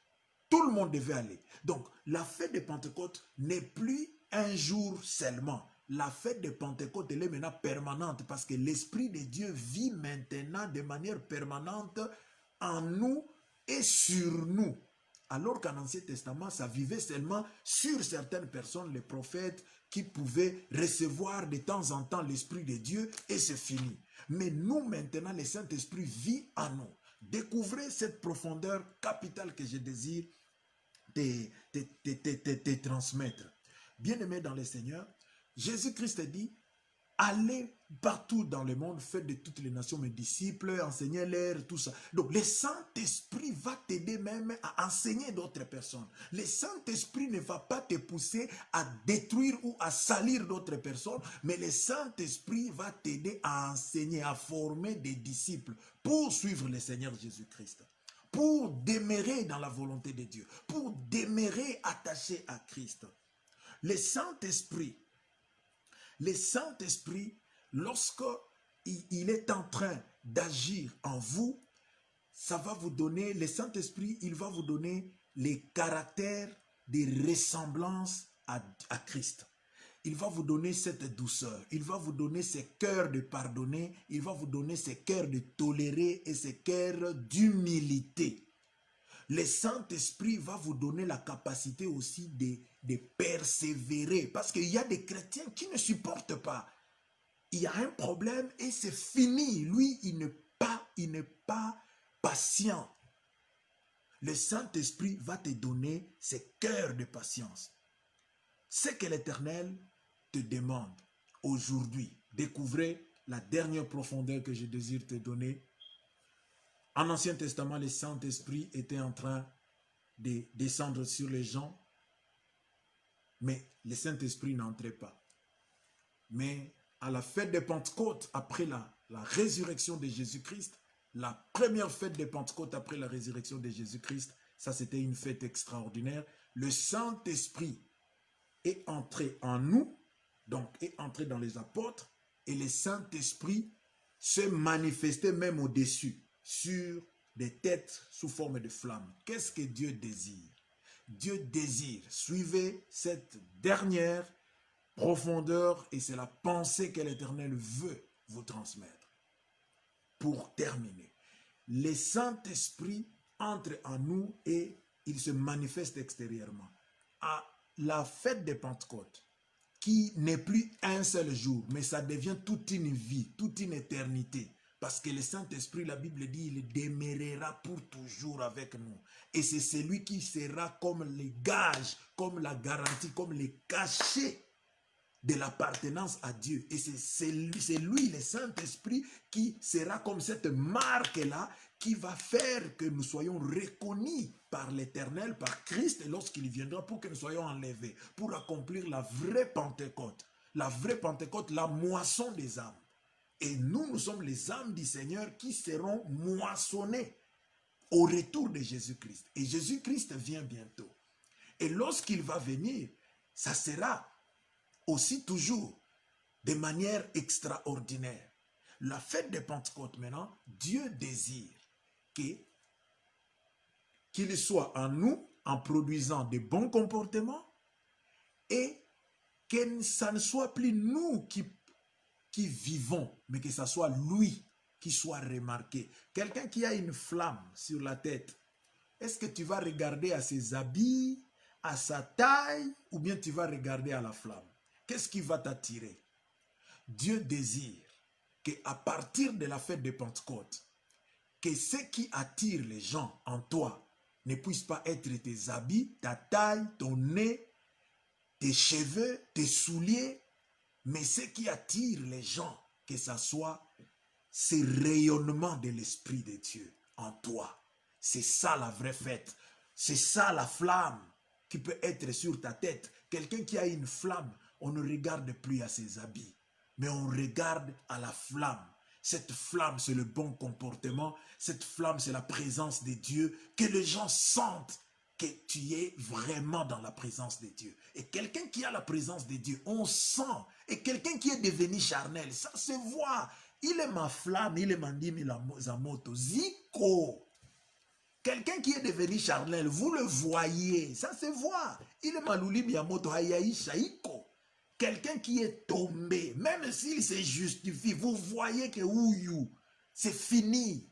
tout le monde devait aller. Donc, la fête de Pentecôte n'est plus un jour seulement. La fête de Pentecôte, elle est maintenant permanente parce que l'Esprit de Dieu vit maintenant de manière permanente en nous et sur nous. Alors qu'en Ancien Testament, ça vivait seulement sur certaines personnes, les prophètes, qui pouvaient recevoir de temps en temps l'Esprit de Dieu et c'est fini. Mais nous, maintenant, le Saint-Esprit vit en nous. Découvrez cette profondeur capitale que je désire te transmettre. Bien-aimé dans le Seigneur, Jésus-Christ dit, allez partout dans le monde, faites de toutes les nations mes disciples, enseignez-leur, tout ça. Donc, le Saint-Esprit va t'aider même à enseigner d'autres personnes. Le Saint-Esprit ne va pas te pousser à détruire ou à salir d'autres personnes, mais le Saint-Esprit va t'aider à enseigner, à former des disciples pour suivre le Seigneur Jésus-Christ, pour demeurer dans la volonté de Dieu, pour demeurer attaché à Christ. Le Saint-Esprit, lorsque il est en train d'agir en vous, ça va vous donner, le Saint-Esprit, il va vous donner les caractères de ressemblance à Christ. Il va vous donner cette douceur, il va vous donner ce cœur de pardonner, il va vous donner ce cœur de tolérer et ce cœur d'humilité. Le Saint-Esprit va vous donner la capacité aussi de persévérer. Parce qu'il y a des chrétiens qui ne supportent pas. Il y a un problème et c'est fini. Lui, il n'est pas patient. Le Saint-Esprit va te donner ce cœur de patience. Ce que l'Éternel te demande aujourd'hui, découvrez la dernière profondeur que je désire te donner. En Ancien Testament, le Saint-Esprit était en train de descendre sur les gens, mais le Saint-Esprit n'entrait pas. Mais à la fête de Pentecôte, après la résurrection de Jésus-Christ, la première fête de Pentecôte après la résurrection de Jésus-Christ, ça c'était une fête extraordinaire. Le Saint-Esprit est entré en nous, donc est entré dans les apôtres, et le Saint-Esprit se manifestait même au-dessus, sur des têtes sous forme de flammes. Qu'est-ce que Dieu désire? Dieu désire, suivez cette dernière profondeur, et c'est la pensée que l'Éternel veut vous transmettre. Pour terminer, le Saint-Esprit entre en nous et il se manifeste extérieurement. À la fête de Pentecôte, qui n'est plus un seul jour, mais ça devient toute une vie, toute une éternité. Parce que le Saint-Esprit, la Bible dit, il demeurera pour toujours avec nous. Et c'est celui qui sera comme les gages, comme la garantie, comme les cachets de l'appartenance à Dieu. Et c'est lui, le Saint-Esprit, qui sera comme cette marque-là, qui va faire que nous soyons reconnus par l'Éternel, par Christ, lorsqu'il viendra, pour que nous soyons enlevés, pour accomplir la vraie Pentecôte. La vraie Pentecôte, la moisson des âmes. Et nous sommes les âmes du Seigneur qui seront moissonnées au retour de Jésus-Christ. Et Jésus-Christ vient bientôt. Et lorsqu'il va venir, ça sera aussi toujours de manière extraordinaire. La fête de Pentecôte maintenant, Dieu désire qu'il soit en nous, en produisant de bons comportements, et que ça ne soit plus nous qui vivons, mais que ça soit lui qui soit remarqué. Quelqu'un qui a une flamme sur la tête, est-ce que tu vas regarder à ses habits, à sa taille, ou bien tu vas regarder à la flamme? Qu'est-ce qui va t'attirer? Dieu désire qu'à partir de la fête de Pentecôte, que ce qui attire les gens en toi ne puisse pas être tes habits, ta taille, ton nez, tes cheveux, tes souliers, mais ce qui attire les gens, que ce soit ce rayonnement de l'Esprit de Dieu en toi. C'est ça la vraie fête. C'est ça la flamme qui peut être sur ta tête. Quelqu'un qui a une flamme, on ne regarde plus à ses habits, mais on regarde à la flamme. Cette flamme, c'est le bon comportement. Cette flamme, c'est la présence de Dieu. Que les gens sentent que tu es vraiment dans la présence de Dieu. Et quelqu'un qui a la présence de Dieu, on sent. Et quelqu'un qui est devenu charnel, ça se voit. Il est ma flamme, il est mandimi la moto. Zico. Quelqu'un qui est devenu charnel, vous le voyez, ça se voit. Il est malouli miyamoto hayaisha iko. Quelqu'un qui est tombé, même s'il se justifie, vous voyez que ouyou, c'est fini.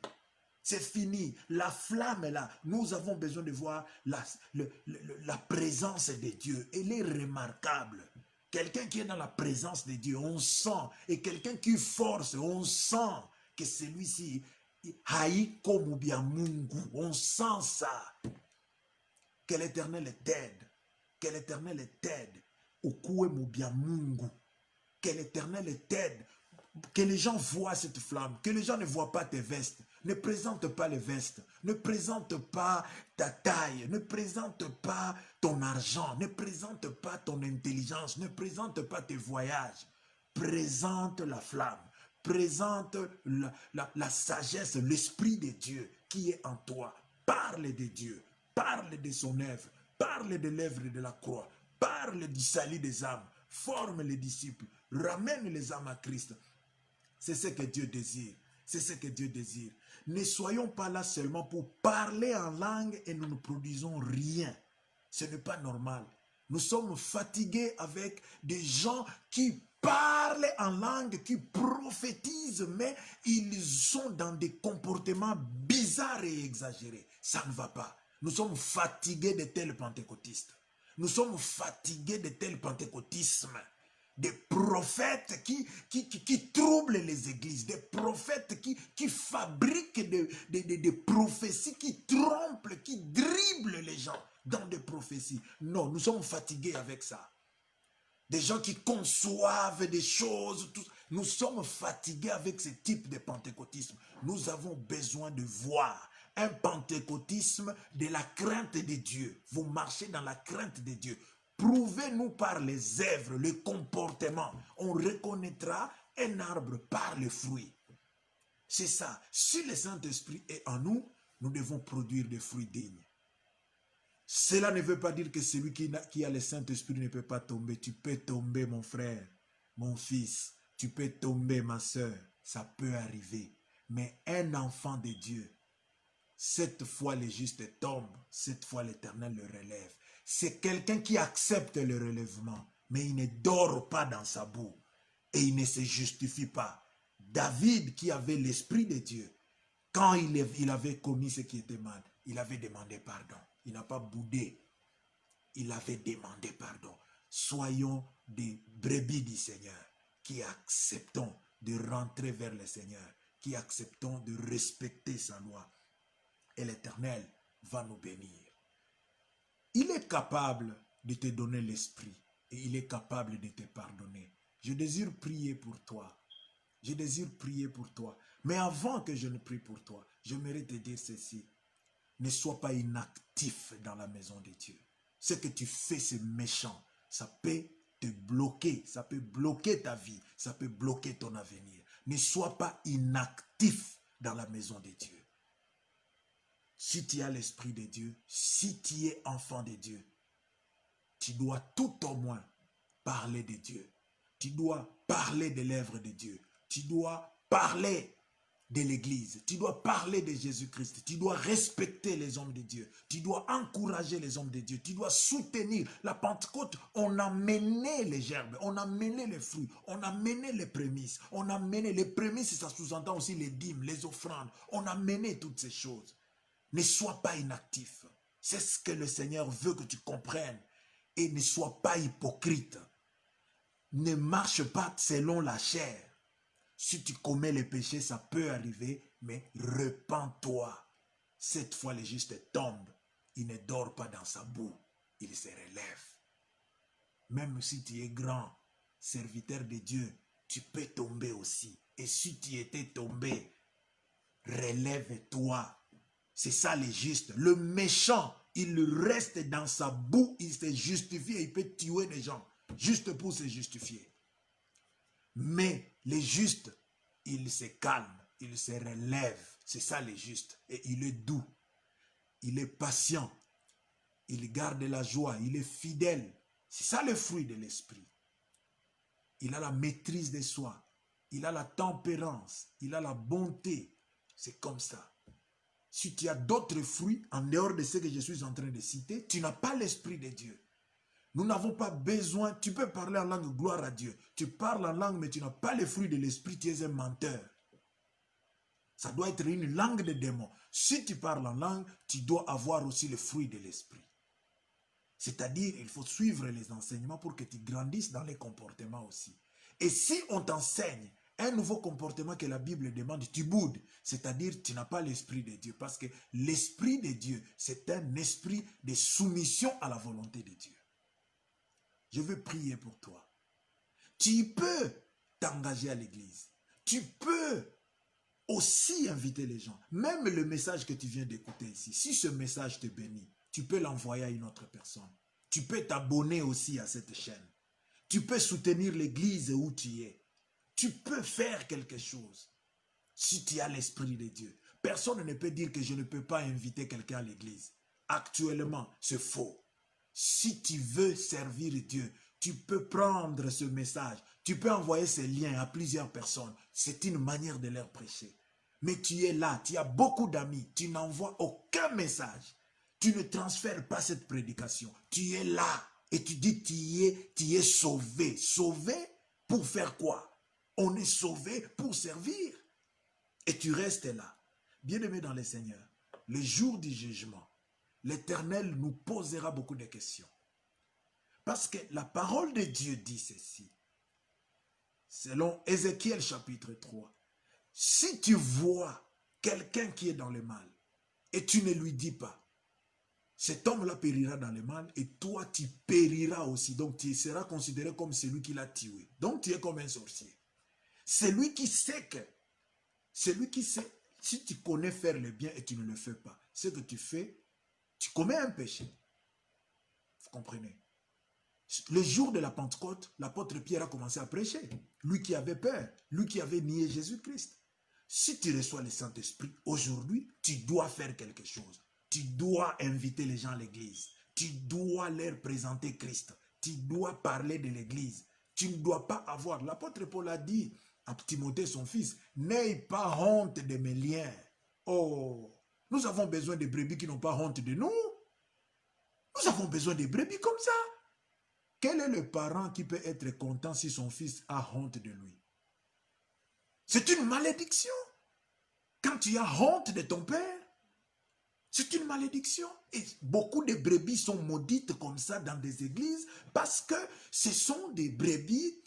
C'est fini. La flamme est là. Nous avons besoin de voir la présence de Dieu. Elle est remarquable. Quelqu'un qui est dans la présence de Dieu, on sent. Et quelqu'un qui force, on sent que celui-ci, on sent ça. Que l'Éternel t'aide. Que l'Éternel t'aide. Que l'Éternel t'aide. Que les gens voient cette flamme. Que les gens ne voient pas tes vestes. Ne présente pas les vestes. Ne présente pas ta taille. Ne présente pas ton argent. Ne présente pas ton intelligence. Ne présente pas tes voyages. Présente la flamme. Présente la sagesse, l'Esprit de Dieu qui est en toi. Parle de Dieu. Parle de son œuvre. Parle de l'œuvre de la croix. Parle du salut des âmes. Forme les disciples. Ramène les âmes à Christ. C'est ce que Dieu désire. C'est ce que Dieu désire. Ne soyons pas là seulement pour parler en langue et nous ne produisons rien. Ce n'est pas normal. Nous sommes fatigués avec des gens qui parlent en langue, qui prophétisent, mais ils sont dans des comportements bizarres et exagérés. Ça ne va pas. Nous sommes fatigués de tels pentecôtistes. Nous sommes fatigués de tels pentecôtismes. Des prophètes qui troublent les églises, des prophètes qui fabriquent des prophéties, qui trompent, qui dribblent les gens dans des prophéties. Non, nous sommes fatigués avec ça. Des gens qui conçoivent des choses, Nous sommes fatigués avec ce type de pentecôtisme. Nous avons besoin de voir un pentecôtisme de la crainte de Dieu. Vous marchez dans la crainte de Dieu. Prouvez-nous par les œuvres, le comportement. On reconnaîtra un arbre par les fruits. C'est ça. Si le Saint-Esprit est en nous, nous devons produire des fruits dignes. Cela ne veut pas dire que celui qui a le Saint-Esprit ne peut pas tomber. Tu peux tomber, mon frère, mon fils. Tu peux tomber, ma soeur. Ça peut arriver. Mais un enfant de Dieu, cette fois le juste tombe, cette fois l'Éternel le relève. C'est quelqu'un qui accepte le relèvement, mais il ne dort pas dans sa boue et il ne se justifie pas. David, qui avait l'Esprit de Dieu, quand il avait commis ce qui était mal, il avait demandé pardon. Il n'a pas boudé. Il avait demandé pardon. Soyons des brebis du Seigneur qui acceptons de rentrer vers le Seigneur, qui acceptons de respecter sa loi. Et l'Éternel va nous bénir. Il est capable de te donner l'esprit et il est capable de te pardonner. Je désire prier pour toi. Je désire prier pour toi. Mais avant que je ne prie pour toi, j'aimerais te dire ceci. Ne sois pas inactif dans la maison de Dieu. Ce que tu fais, c'est méchant. Ça peut te bloquer. Ça peut bloquer ta vie. Ça peut bloquer ton avenir. Ne sois pas inactif dans la maison de Dieu. Si tu as l'Esprit de Dieu, si tu es enfant de Dieu, tu dois tout au moins parler de Dieu. Tu dois parler de l'œuvre de Dieu. Tu dois parler de l'Église. Tu dois parler de Jésus-Christ. Tu dois respecter les hommes de Dieu. Tu dois encourager les hommes de Dieu. Tu dois soutenir. La Pentecôte, on a mené les gerbes, on a mené les fruits, on a mené les prémices. On a mené les prémices, ça sous-entend aussi les dîmes, les offrandes. On a mené toutes ces choses. Ne sois pas inactif. C'est ce que le Seigneur veut que tu comprennes. Et ne sois pas hypocrite. Ne marche pas selon la chair. Si tu commets les péchés, ça peut arriver, mais repens-toi. Cette fois, le juste tombe. Il ne dort pas dans sa boue. Il se relève. Même si tu es grand, serviteur de Dieu, tu peux tomber aussi. Et si tu étais tombé, relève-toi. C'est ça le juste. Le méchant, il reste dans sa boue, il se justifie et il peut tuer des gens, juste pour se justifier. Mais les justes, il se calme, il se relève. C'est ça le juste. Et il est doux, il est patient, il garde la joie, il est fidèle. C'est ça le fruit de l'esprit. Il a la maîtrise de soi, il a la tempérance, il a la bonté. C'est comme ça. Si tu as d'autres fruits, en dehors de ce que je suis en train de citer, tu n'as pas l'Esprit de Dieu. Nous n'avons pas besoin, tu peux parler en langue, gloire à Dieu. Tu parles en langue, mais tu n'as pas les fruits de l'Esprit, tu es un menteur. Ça doit être une langue de démon. Si tu parles en langue, tu dois avoir aussi le fruit de l'Esprit. C'est-à-dire, il faut suivre les enseignements pour que tu grandisses dans les comportements aussi. Et si on t'enseigne un nouveau comportement que la Bible demande, tu boudes. C'est-à-dire, tu n'as pas l'Esprit de Dieu. Parce que l'Esprit de Dieu, c'est un esprit de soumission à la volonté de Dieu. Je veux prier pour toi. Tu peux t'engager à l'église. Tu peux aussi inviter les gens. Même le message que tu viens d'écouter ici, si ce message te bénit, tu peux l'envoyer à une autre personne. Tu peux t'abonner aussi à cette chaîne. Tu peux soutenir l'église où tu es. Tu peux faire quelque chose si tu as l'Esprit de Dieu. Personne ne peut dire que je ne peux pas inviter quelqu'un à l'église. Actuellement, c'est faux. Si tu veux servir Dieu, tu peux prendre ce message. Tu peux envoyer ce lien à plusieurs personnes. C'est une manière de leur prêcher. Mais tu es là, tu as beaucoup d'amis. Tu n'envoies aucun message. Tu ne transfères pas cette prédication. Tu es là et tu dis tu es sauvé. Sauvé pour faire quoi? On est sauvé pour servir. Et tu restes là. Bien-aimé dans le Seigneur, le jour du jugement, l'Éternel nous posera beaucoup de questions. Parce que la parole de Dieu dit ceci. Selon Ézéchiel chapitre 3. Si tu vois quelqu'un qui est dans le mal et tu ne lui dis pas, cet homme-là périra dans le mal et toi tu périras aussi. Donc tu seras considéré comme celui qui l'a tué. Donc tu es comme un sorcier. C'est lui qui sait que, c'est lui qui sait, si tu connais faire le bien et tu ne le fais pas, ce que tu fais, tu commets un péché. Vous comprenez? Le jour de la Pentecôte, l'apôtre Pierre a commencé à prêcher. Lui qui avait peur, lui qui avait nié Jésus-Christ. Si tu reçois le Saint-Esprit, aujourd'hui, tu dois faire quelque chose. Tu dois inviter les gens à l'église. Tu dois leur présenter Christ. Tu dois parler de l'église. Tu ne dois pas avoir, l'apôtre Paul a dit à Timothée son fils, n'aie pas honte de mes liens. Oh, nous avons besoin de brebis qui n'ont pas honte de nous. Nous avons besoin de brebis comme ça. Quel est le parent qui peut être content si son fils a honte de lui? C'est une malédiction. Quand tu as honte de ton père, c'est une malédiction. Et beaucoup de brebis sont maudites comme ça dans des églises parce que ce sont des brebis,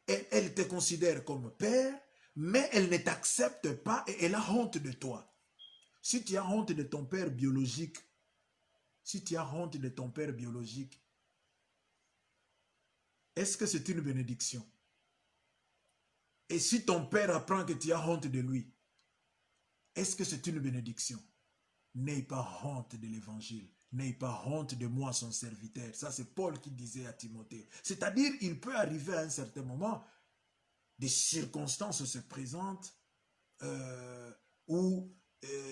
elles te considèrent comme père, mais elles ne t'acceptent pas et elles ont honte de toi. Si tu as honte de ton père biologique, si tu as honte de ton père biologique, est-ce que c'est une bénédiction? Et si ton père apprend que tu as honte de lui, est-ce que c'est une bénédiction? N'aie pas honte de l'évangile. N'aie pas honte de moi, son serviteur. Ça, c'est Paul qui disait à Timothée. C'est-à-dire, il peut arriver à un certain moment, des circonstances se présentent où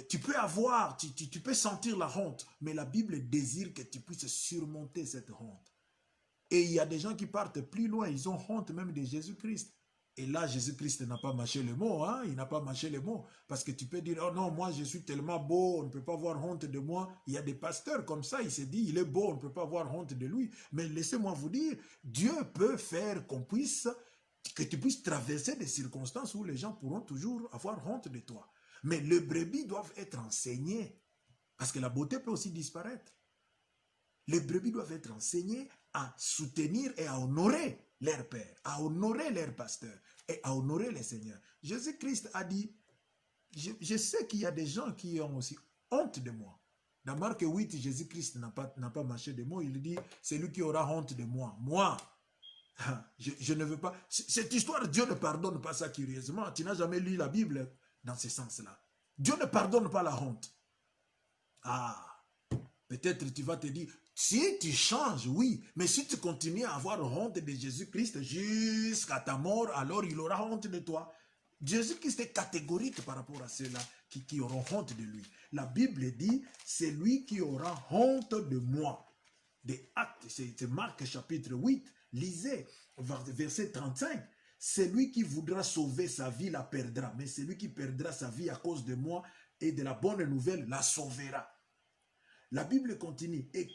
tu peux avoir, tu peux sentir la honte, mais la Bible désire que tu puisses surmonter cette honte. Et il y a des gens qui partent plus loin, ils ont honte même de Jésus-Christ. Et là, Jésus-Christ n'a pas mâché le mot, hein? Il n'a pas mâché le mot. Parce que tu peux dire, oh non, moi je suis tellement beau, on ne peut pas avoir honte de moi. Il y a des pasteurs comme ça, il s'est dit, il est beau, on ne peut pas avoir honte de lui. Mais laissez-moi vous dire, Dieu peut faire que tu puisses traverser des circonstances où les gens pourront toujours avoir honte de toi. Mais les brebis doivent être enseignées. Parce que la beauté peut aussi disparaître. Les brebis doivent être enseignées à soutenir et à honorer leur père, à honorer leur pasteur et à honorer les seigneurs. Jésus-Christ a dit, je sais qu'il y a des gens qui ont aussi honte de moi. Dans Marc 8, Jésus-Christ n'a pas mâché de mots. Il dit, c'est lui qui aura honte de moi. Moi, je ne veux pas. Cette histoire, Dieu ne pardonne pas ça curieusement. Tu n'as jamais lu la Bible dans ce sens-là. Dieu ne pardonne pas la honte. Ah, peut-être tu vas te dire, si tu changes, oui, mais si tu continues à avoir honte de Jésus-Christ jusqu'à ta mort, alors il aura honte de toi. Jésus-Christ est catégorique par rapport à ceux-là qui auront honte de lui. La Bible dit, c'est lui qui aura honte de moi. Des Actes, c'est Marc chapitre 8, lisez, verset 35. Celui qui voudra sauver sa vie la perdra, mais celui qui perdra sa vie à cause de moi et de la bonne nouvelle la sauvera. La Bible continue. Et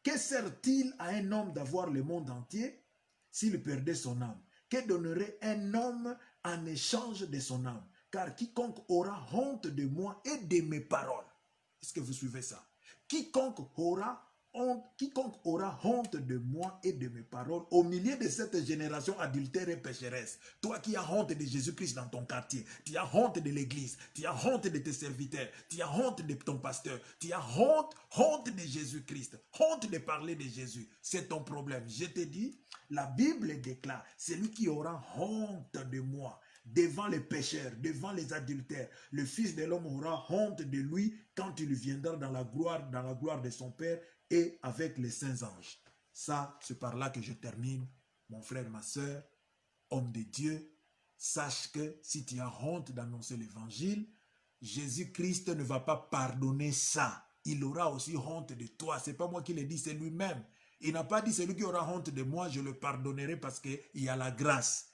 que sert-il à un homme d'avoir le monde entier s'il perdait son âme? Que donnerait un homme en échange de son âme? Car quiconque aura honte de moi et de mes paroles. Est-ce que vous suivez ça? Quiconque aura honte de moi et de mes paroles au milieu de cette génération adultère et pécheresse. Toi qui as honte de Jésus-Christ dans ton quartier, tu as honte de l'église, tu as honte de tes serviteurs, tu as honte de ton pasteur, tu as honte de Jésus-Christ, honte de parler de Jésus. C'est ton problème. Je te dis, la Bible déclare, celui qui aura honte de moi, devant les pécheurs, devant les adultères, le Fils de l'homme aura honte de lui quand il viendra dans la gloire de son Père et avec les saints anges. Ça, c'est par là que je termine. Mon frère, ma soeur, homme de Dieu, sache que si tu as honte d'annoncer l'évangile, Jésus-Christ ne va pas pardonner ça. Il aura aussi honte de toi. Ce n'est pas moi qui le dis, c'est lui-même. Il n'a pas dit, celui qui aura honte de moi, je le pardonnerai parce qu'il y a la grâce.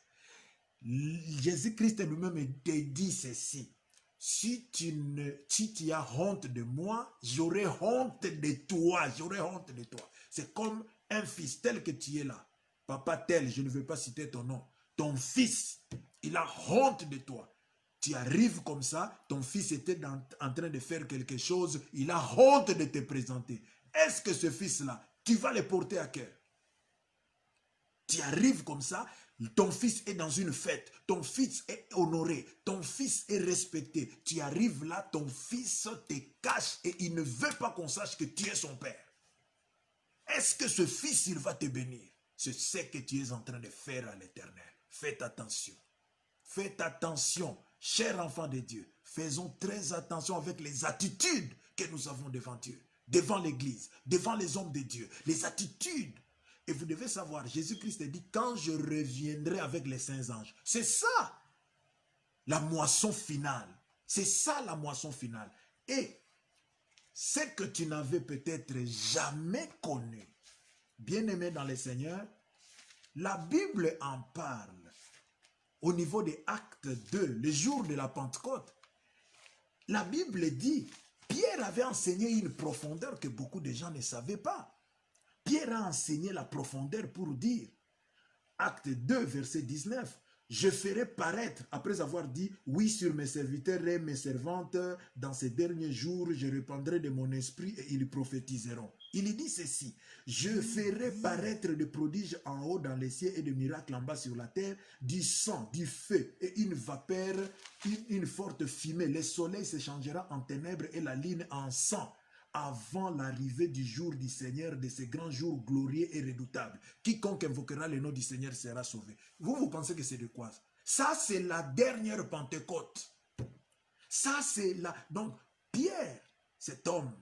Jésus-Christ lui-même te dit ceci. Si tu as honte de moi, j'aurai honte de toi. J'aurai honte de toi. C'est comme un fils tel que tu es là. Papa tel, je ne veux pas citer ton nom. Ton fils, il a honte de toi. Tu arrives comme ça, ton fils était en train de faire quelque chose, il a honte de te présenter. Est-ce que ce fils-là, tu vas le porter à cœur? Tu arrives comme ça, ton fils est dans une fête, ton fils est honoré, ton fils est respecté. Tu arrives là, ton fils te cache et il ne veut pas qu'on sache que tu es son père. Est-ce que ce fils, il va te bénir? C'est ce que tu es en train de faire à l'Éternel. Faites attention. Faites attention, chers enfants de Dieu. Faisons très attention avec les attitudes que nous avons devant Dieu, devant l'Église, devant les hommes de Dieu. Les attitudes. Et vous devez savoir, Jésus-Christ dit, quand je reviendrai avec les saints anges. C'est ça, la moisson finale. C'est ça, la moisson finale. Et ce que tu n'avais peut-être jamais connu, bien-aimé dans le Seigneur, la Bible en parle. Au niveau des Actes 2, le jour de la Pentecôte, la Bible dit, Pierre avait enseigné une profondeur que beaucoup de gens ne savaient pas. Pierre a enseigné la profondeur pour dire, Acte 2, verset 19, je ferai paraître, après avoir dit, oui, sur mes serviteurs et mes servantes, dans ces derniers jours, je répandrai de mon esprit et ils prophétiseront. Il dit ceci, je ferai paraître des prodiges en haut dans les cieux et des miracles en bas sur la terre, du sang, du feu et une vapeur, une forte fumée. Le soleil se changera en ténèbres et la lune en sang, avant l'arrivée du jour du Seigneur, de ce grand jour glorieux et redoutable. Quiconque invoquera le nom du Seigneur sera sauvé. Vous pensez que c'est de quoi? Ça, c'est la dernière Pentecôte. Ça, c'est la... Donc, Pierre, cet homme,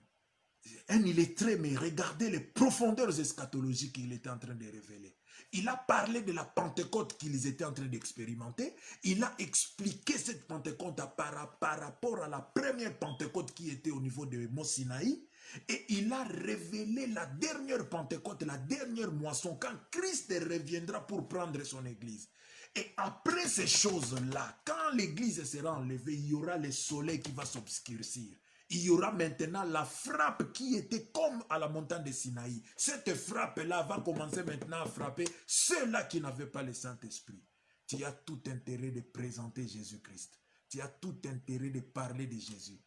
un illettré, mais regardez les profondeurs eschatologiques qu'il était en train de révéler. Il a parlé de la Pentecôte qu'ils étaient en train d'expérimenter. Il a expliqué cette Pentecôte par rapport à la première Pentecôte qui était au niveau de Mont Sinaï. Et il a révélé la dernière Pentecôte, la dernière moisson, quand Christ reviendra pour prendre son église. Et après ces choses-là, quand l'église sera enlevée, il y aura le soleil qui va s'obscurcir. Il y aura maintenant la frappe qui était comme à la montagne de Sinaï. Cette frappe-là va commencer maintenant à frapper ceux-là qui n'avaient pas le Saint-Esprit. Tu as tout intérêt de présenter Jésus-Christ. Tu as tout intérêt de parler de Jésus.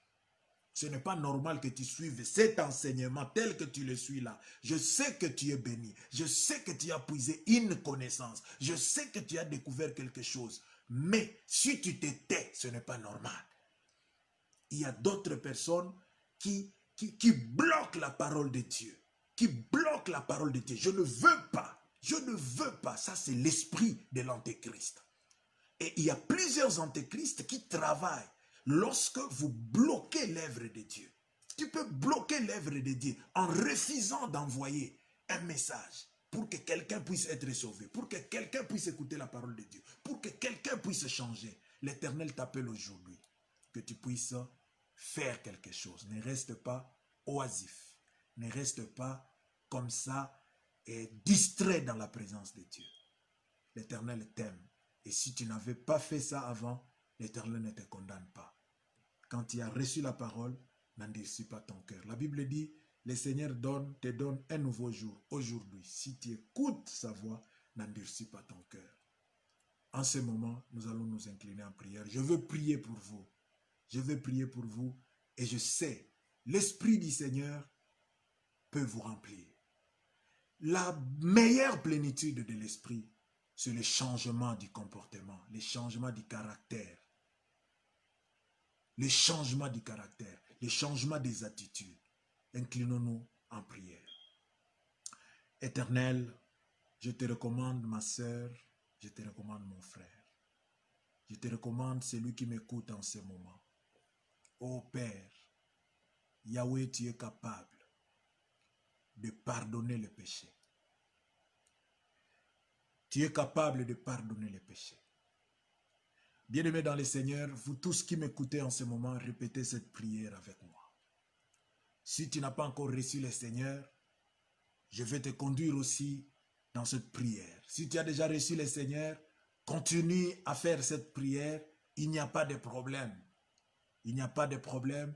Ce n'est pas normal que tu suives cet enseignement tel que tu le suis là. Je sais que tu es béni. Je sais que tu as puisé une connaissance. Je sais que tu as découvert quelque chose. Mais si tu te tais, ce n'est pas normal. Il y a d'autres personnes qui bloquent la parole de Dieu. Qui bloquent la parole de Dieu. Je ne veux pas. Je ne veux pas. Ça, c'est l'esprit de l'antéchrist. Et il y a plusieurs antéchrists qui travaillent lorsque vous bloquez l'œuvre de Dieu. Tu peux bloquer l'œuvre de Dieu en refusant d'envoyer un message pour que quelqu'un puisse être sauvé, pour que quelqu'un puisse écouter la parole de Dieu, pour que quelqu'un puisse changer. L'Éternel t'appelle aujourd'hui que tu puisses faire quelque chose. Ne reste pas oisif. Ne reste pas comme ça et distrait dans la présence de Dieu. L'Éternel t'aime. Et si tu n'avais pas fait ça avant, l'Éternel ne te condamne pas. Quand tu as reçu la parole, n'endurcis pas ton cœur. La Bible dit, le Seigneur te donne un nouveau jour, aujourd'hui. Si tu écoutes sa voix, n'endurcis pas ton cœur. En ce moment, nous allons nous incliner en prière. Je veux prier pour vous. Je veux prier pour vous et je sais, l'Esprit du Seigneur peut vous remplir. La meilleure plénitude de l'Esprit, c'est le changement du comportement, le changement du caractère. Le changement du caractère, le changement des attitudes. Inclinons-nous en prière. Éternel, je te recommande ma sœur, je te recommande mon frère. Je te recommande celui qui m'écoute en ce moment. Ô Père, Yahweh, tu es capable de pardonner le péché. Tu es capable de pardonner les péchés. Bien-aimés dans le Seigneur, vous tous qui m'écoutez en ce moment, répétez cette prière avec moi. Si tu n'as pas encore reçu le Seigneur, je vais te conduire aussi dans cette prière. Si tu as déjà reçu le Seigneur, continue à faire cette prière. Il n'y a pas de problème. Il n'y a pas de problème.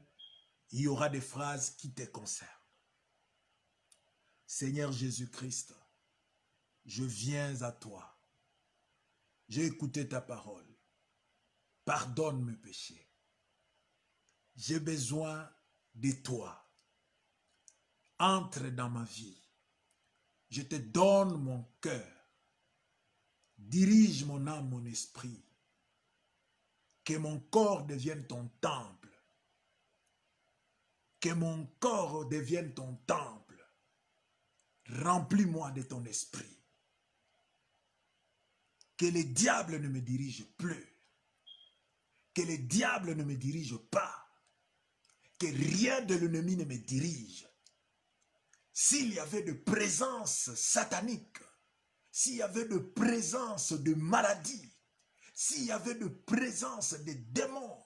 Il y aura des phrases qui te concernent. Seigneur Jésus-Christ, je viens à toi. J'ai écouté ta parole. Pardonne mes péchés. J'ai besoin de toi. Entre dans ma vie. Je te donne mon cœur. Dirige mon âme, mon esprit. Que mon corps devienne ton temple. Que mon corps devienne ton temple. Remplis-moi de ton esprit. Que le diable ne me dirige plus. Que le diable ne me dirige pas. Que rien de l'ennemi ne me dirige. S'il y avait de présence satanique, s'il y avait de présence de maladie, s'il y avait de présence de démons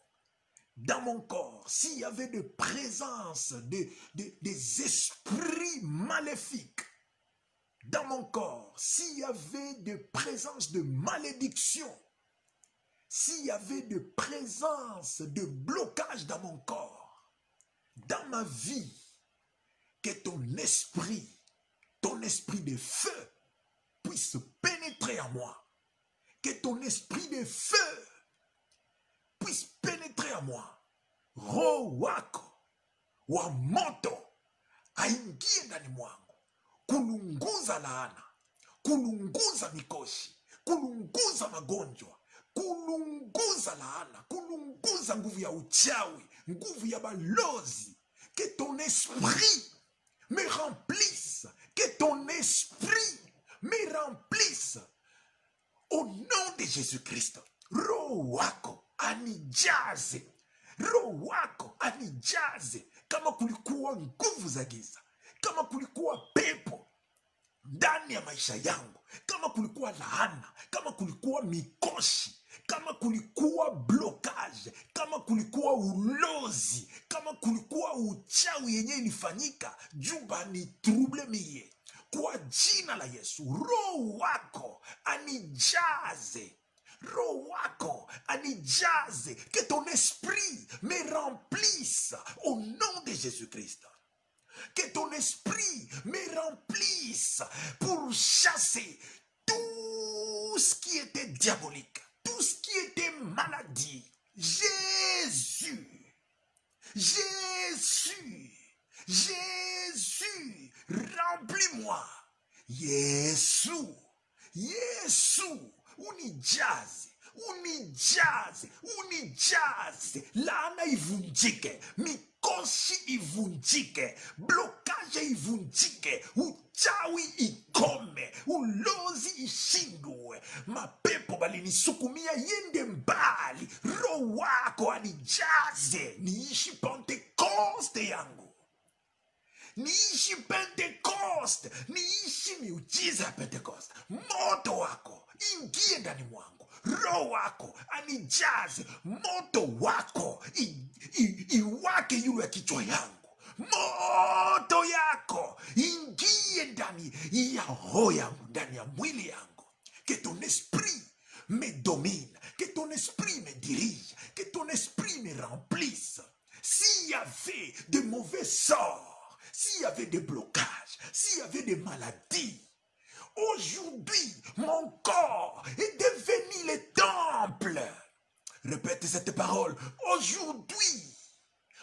dans mon corps, s'il y avait de présence des esprits maléfiques dans mon corps, s'il y avait de présence de malédiction, s'il y avait de présence de blocage dans mon corps, dans ma vie, que ton esprit de feu puisse pénétrer en moi. Que ton esprit de feu puisse pénétrer en moi. Roho wako wa moto aingie ndani mwangu, kulunguza laana, kulunguza mikoshi, kulunguza magonjwa, kulunguza laana, kulunguza nguvu ya uchawi, nguvu ya balozi. Que ton esprit me remplisse, que ton esprit me remplisse. Au nom de Jésus-Christ, Roho wako anijaze, Roho wako anijaze. Kama kulikuwa nguvu za giza, kama kulikuwa pepo ndani ya maisha yangu, kama kulikuwa laana, kama kulikuwa mikoshi, kama kulikuwa blokage, kama kulikuwa ulozi, kama kulikuwa uchawi yenye ilifanyika juba ni trouble mie, kwa jina la Yesu, Roho wako anijaze, Roho wako anijaze. Que ton esprit me remplisse au nom de Jésus-Christ. Que ton esprit me remplisse pour chasser tout ce qui était diabolique, tout ce qui était maladie. Jésus, Jésus, Jésus, remplis-moi. Yesu, Yesu, unijaze, unijaze, unijaze. Laana ivunjike, mikoshi ivunjike, blokaje ivunjike, uchawi ikome, ulozi ishindwe, mapepo balinisukumia yende mbali. Roho wako anijaze, niishi Pentekoste yangu, niishi Pentekoste, niishi miujiza ya Pentekoste. Moto wako ingie ndani mwangu, Roho wako anijaze, moto wako iwake yule ya kichwa yangu, moto yako ingie ndani ya roho yangu, ndani ya mwili yangu. Que ton esprit me domine, que ton esprit me dirige, que ton esprit me remplisse. S'il y avait de mauvais sorts, s'il y avait des blocages, s'il y avait des maladies, aujourd'hui, mon corps est devenu le temple. Répète cette parole. Aujourd'hui,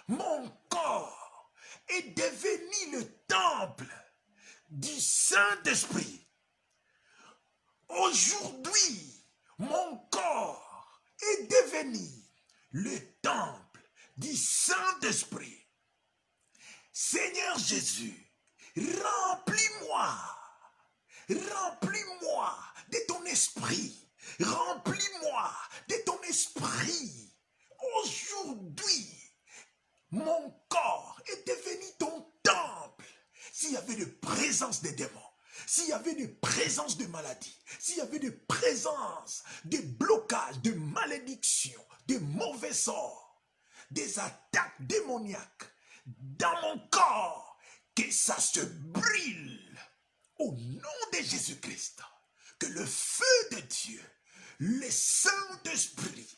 mon corps est devenu le temple du Saint-Esprit. Aujourd'hui, mon corps est devenu le temple du Saint-Esprit. Seigneur Jésus, remplis-moi, remplis-moi de ton esprit, remplis-moi de ton esprit. Aujourd'hui, mon corps est devenu ton temple. S'il y avait de présence des démons, s'il y avait de présence de maladies, s'il y avait de présence de blocages, de malédictions, de mauvais sorts, des attaques démoniaques dans mon corps, que ça se brûle au nom de Jésus-Christ. Que le feu de Dieu, le Saint-Esprit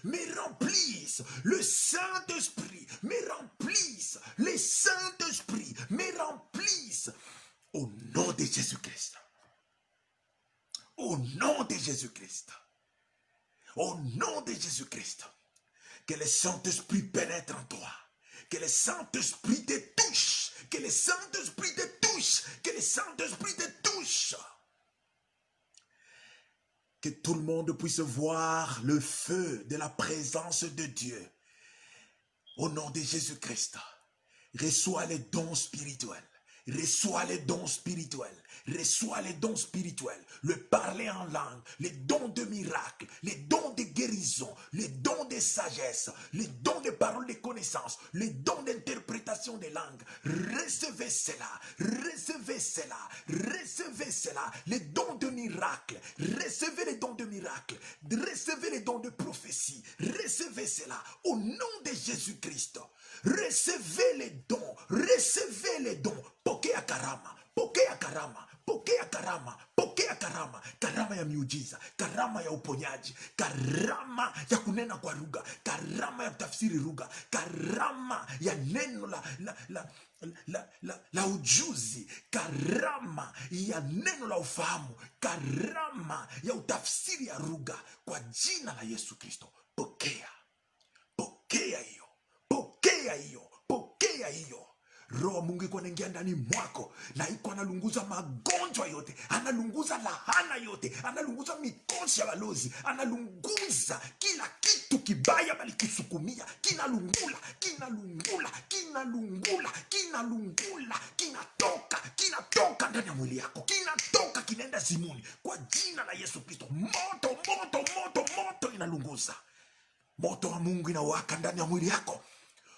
me remplisse, le Saint-Esprit me remplisse, le Saint-Esprit me remplisse au nom de Jésus-Christ. Au nom de Jésus-Christ. Au nom de Jésus-Christ. Que le Saint-Esprit pénètre en toi. Que le Saint-Esprit te touche. Que le Saint-Esprit te touche. Que le Saint-Esprit te touche. Que tout le monde puisse voir le feu de la présence de Dieu. Au nom de Jésus-Christ. Reçois les dons spirituels. Reçois les dons spirituels. Reçois les dons spirituels. Le parler en langue, les dons de miracle, les dons de guérison, les dons de sagesse, les dons de paroles de connaissance, les dons d'interprétation des langues. Recevez cela. Recevez cela. Recevez cela. Les dons de miracle. Recevez les dons de miracle. Recevez les dons de prophétie. Recevez cela. Au nom de Jésus-Christ. Recevez les dons. Recevez les dons. Pokea karama. Pokea karama. Pokea karama. Pokea karama. Karama ya miujiza. Karama ya uponyaji. Karama ya kunena kwa lugha. Karama ya tafsiri lugha. Karama ya neno la ujuzi. Karama ya neno la ufahamu. Karama ya utafsiri ya lugha. Kwa jina la Yesu Kristo. Pokea. Pokea hiyo. Pokea hiyo. Pokea hiyo. Roho Mungu iko anaingia ndani mwako na iko analunguza magonjwa yote, analunguza lahana yote, analunguza mikosi ya balozi, analunguza kila kitu kibaya bali kusukumia, kinalungula, kinalungula, kinalungula, kinalungula, kinatoka ndani ya mwili yako, kinatoka kinaenda zimuni kwa jina la Yesu Kristo. Moto, moto, moto, moto inalunguza. Moto wa Mungu inawaka ndani ya mwili yako.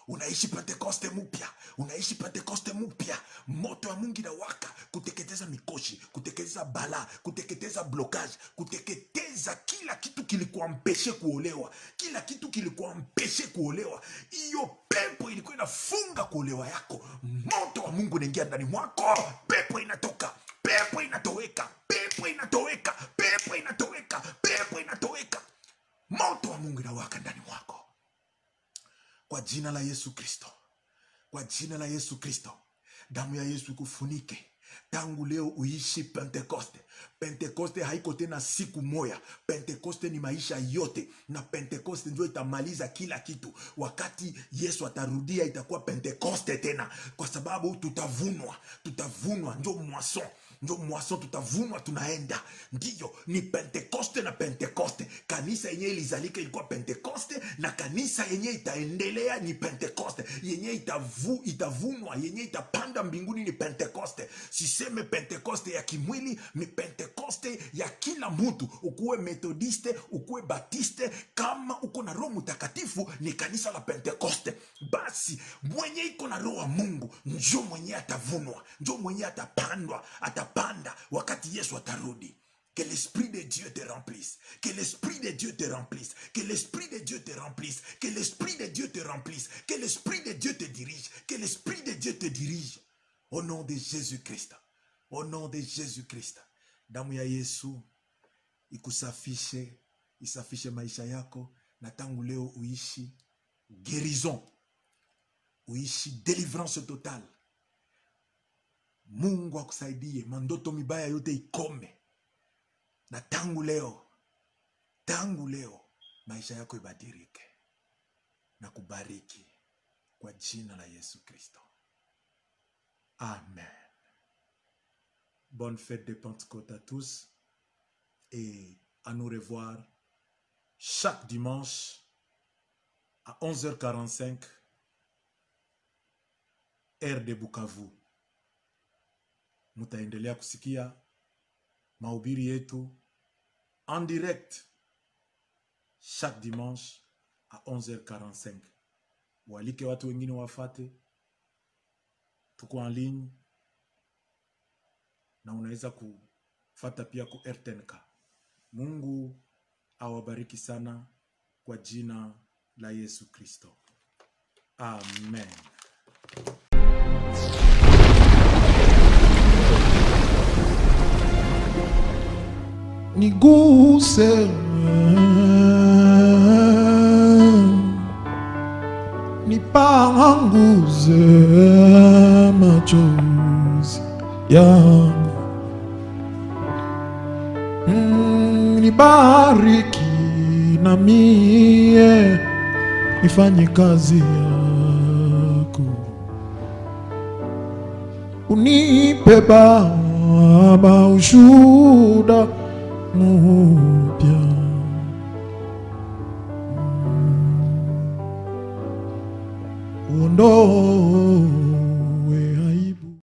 Unaishi Pentekoste mpya. Unaishi Pentekoste mpya. Moto wa Mungu inawaka kuteketeza mikoshi, kuteketeza bala, kuteketeza blocage, kuteketeza kila kitu kilikuwa mpeshe kuolewa. Kila kitu kilikuwa mpeshe kuolewa. Hiyo pepo ilikuwa inafunga kuolewa yako. Moto wa Mungu unaingia ndani mwako. Pepo inatoka. Pepo inatoweka. Pepo inatoweka. Pepo inatoweka. Pepo inatoweka. Moto wa Mungu inawaka ndani mwako. Kwa jina la Yesu Kristo. Kwa jina la Yesu Kristo. Damu ya Yesu ikufunike. Tangu leo uishi Pentekoste. Pentekoste haiko tena siku moja. Pentekoste ni maisha yote. Na Pentekoste ndio itamaliza kila kitu. Wakati Yesu atarudia itakuwa Pentekoste tena. Kwa sababu tutavunwa. Tutavunwa. Ndio mwason. Ndio mwason tutavunwa tunaenda. Ndiyo ni Pentekoste na Pentekoste. Kanisa yenye ilizalika ilikuwa Pentekoste. Na kanisa yenye itaendelea ni Pentekoste. Yenye itavunwa. Yenye itapanda mbinguni ni Pentekoste. Siseme Pentekoste ya kimwili, ni Pentekoste ya kila mtu. Ukuwe Methodiste, ukuwe Batiste, kama uko na Roho Mtakatifu ni kanisa la Pentekoste. Basi mwenye iko na Roho wa Mungu njo mwenye atavunwa, njo mwenye atapanda wakati Yesu atarudi. Que l'Esprit de Dieu te remplisse. Que l'Esprit de Dieu te remplisse. Que l'Esprit de Dieu te remplisse. Que l'Esprit de Dieu te remplisse. Que l'Esprit de Dieu te dirige. Que l'Esprit de Dieu te dirige. Au nom de Jésus-Christ. Au nom de Jésus-Christ. Damu ya Yesu ikusafishe, isafishe maisha yako, na tangu leo uishi guérison. Uishi délivrance totale. Mungu akusaidie, mandoto mibaya yote ikome. Na tangu leo maisha yako ibadilike na kubariki kwa jina la Yesu Kristo. Amen. Bonne fête de Pentecôte à tous et à nous revoir chaque dimanche à 11h45 heure de Bukavu. Mutaendelea kusikia mahubiri yetu en direct chaque dimanche à 11h45. Walike watu wengine wafate. Tuko en ligne na unaweza kufata pia ku RTNK. Mungu awabariki sana kwa jina la Yesu Kristo. Amen. Niguse, nipanguze machozi yangu, nibariki na mie nifanye kazi yako, unipe Baba ushuhuda mpya. Uondoe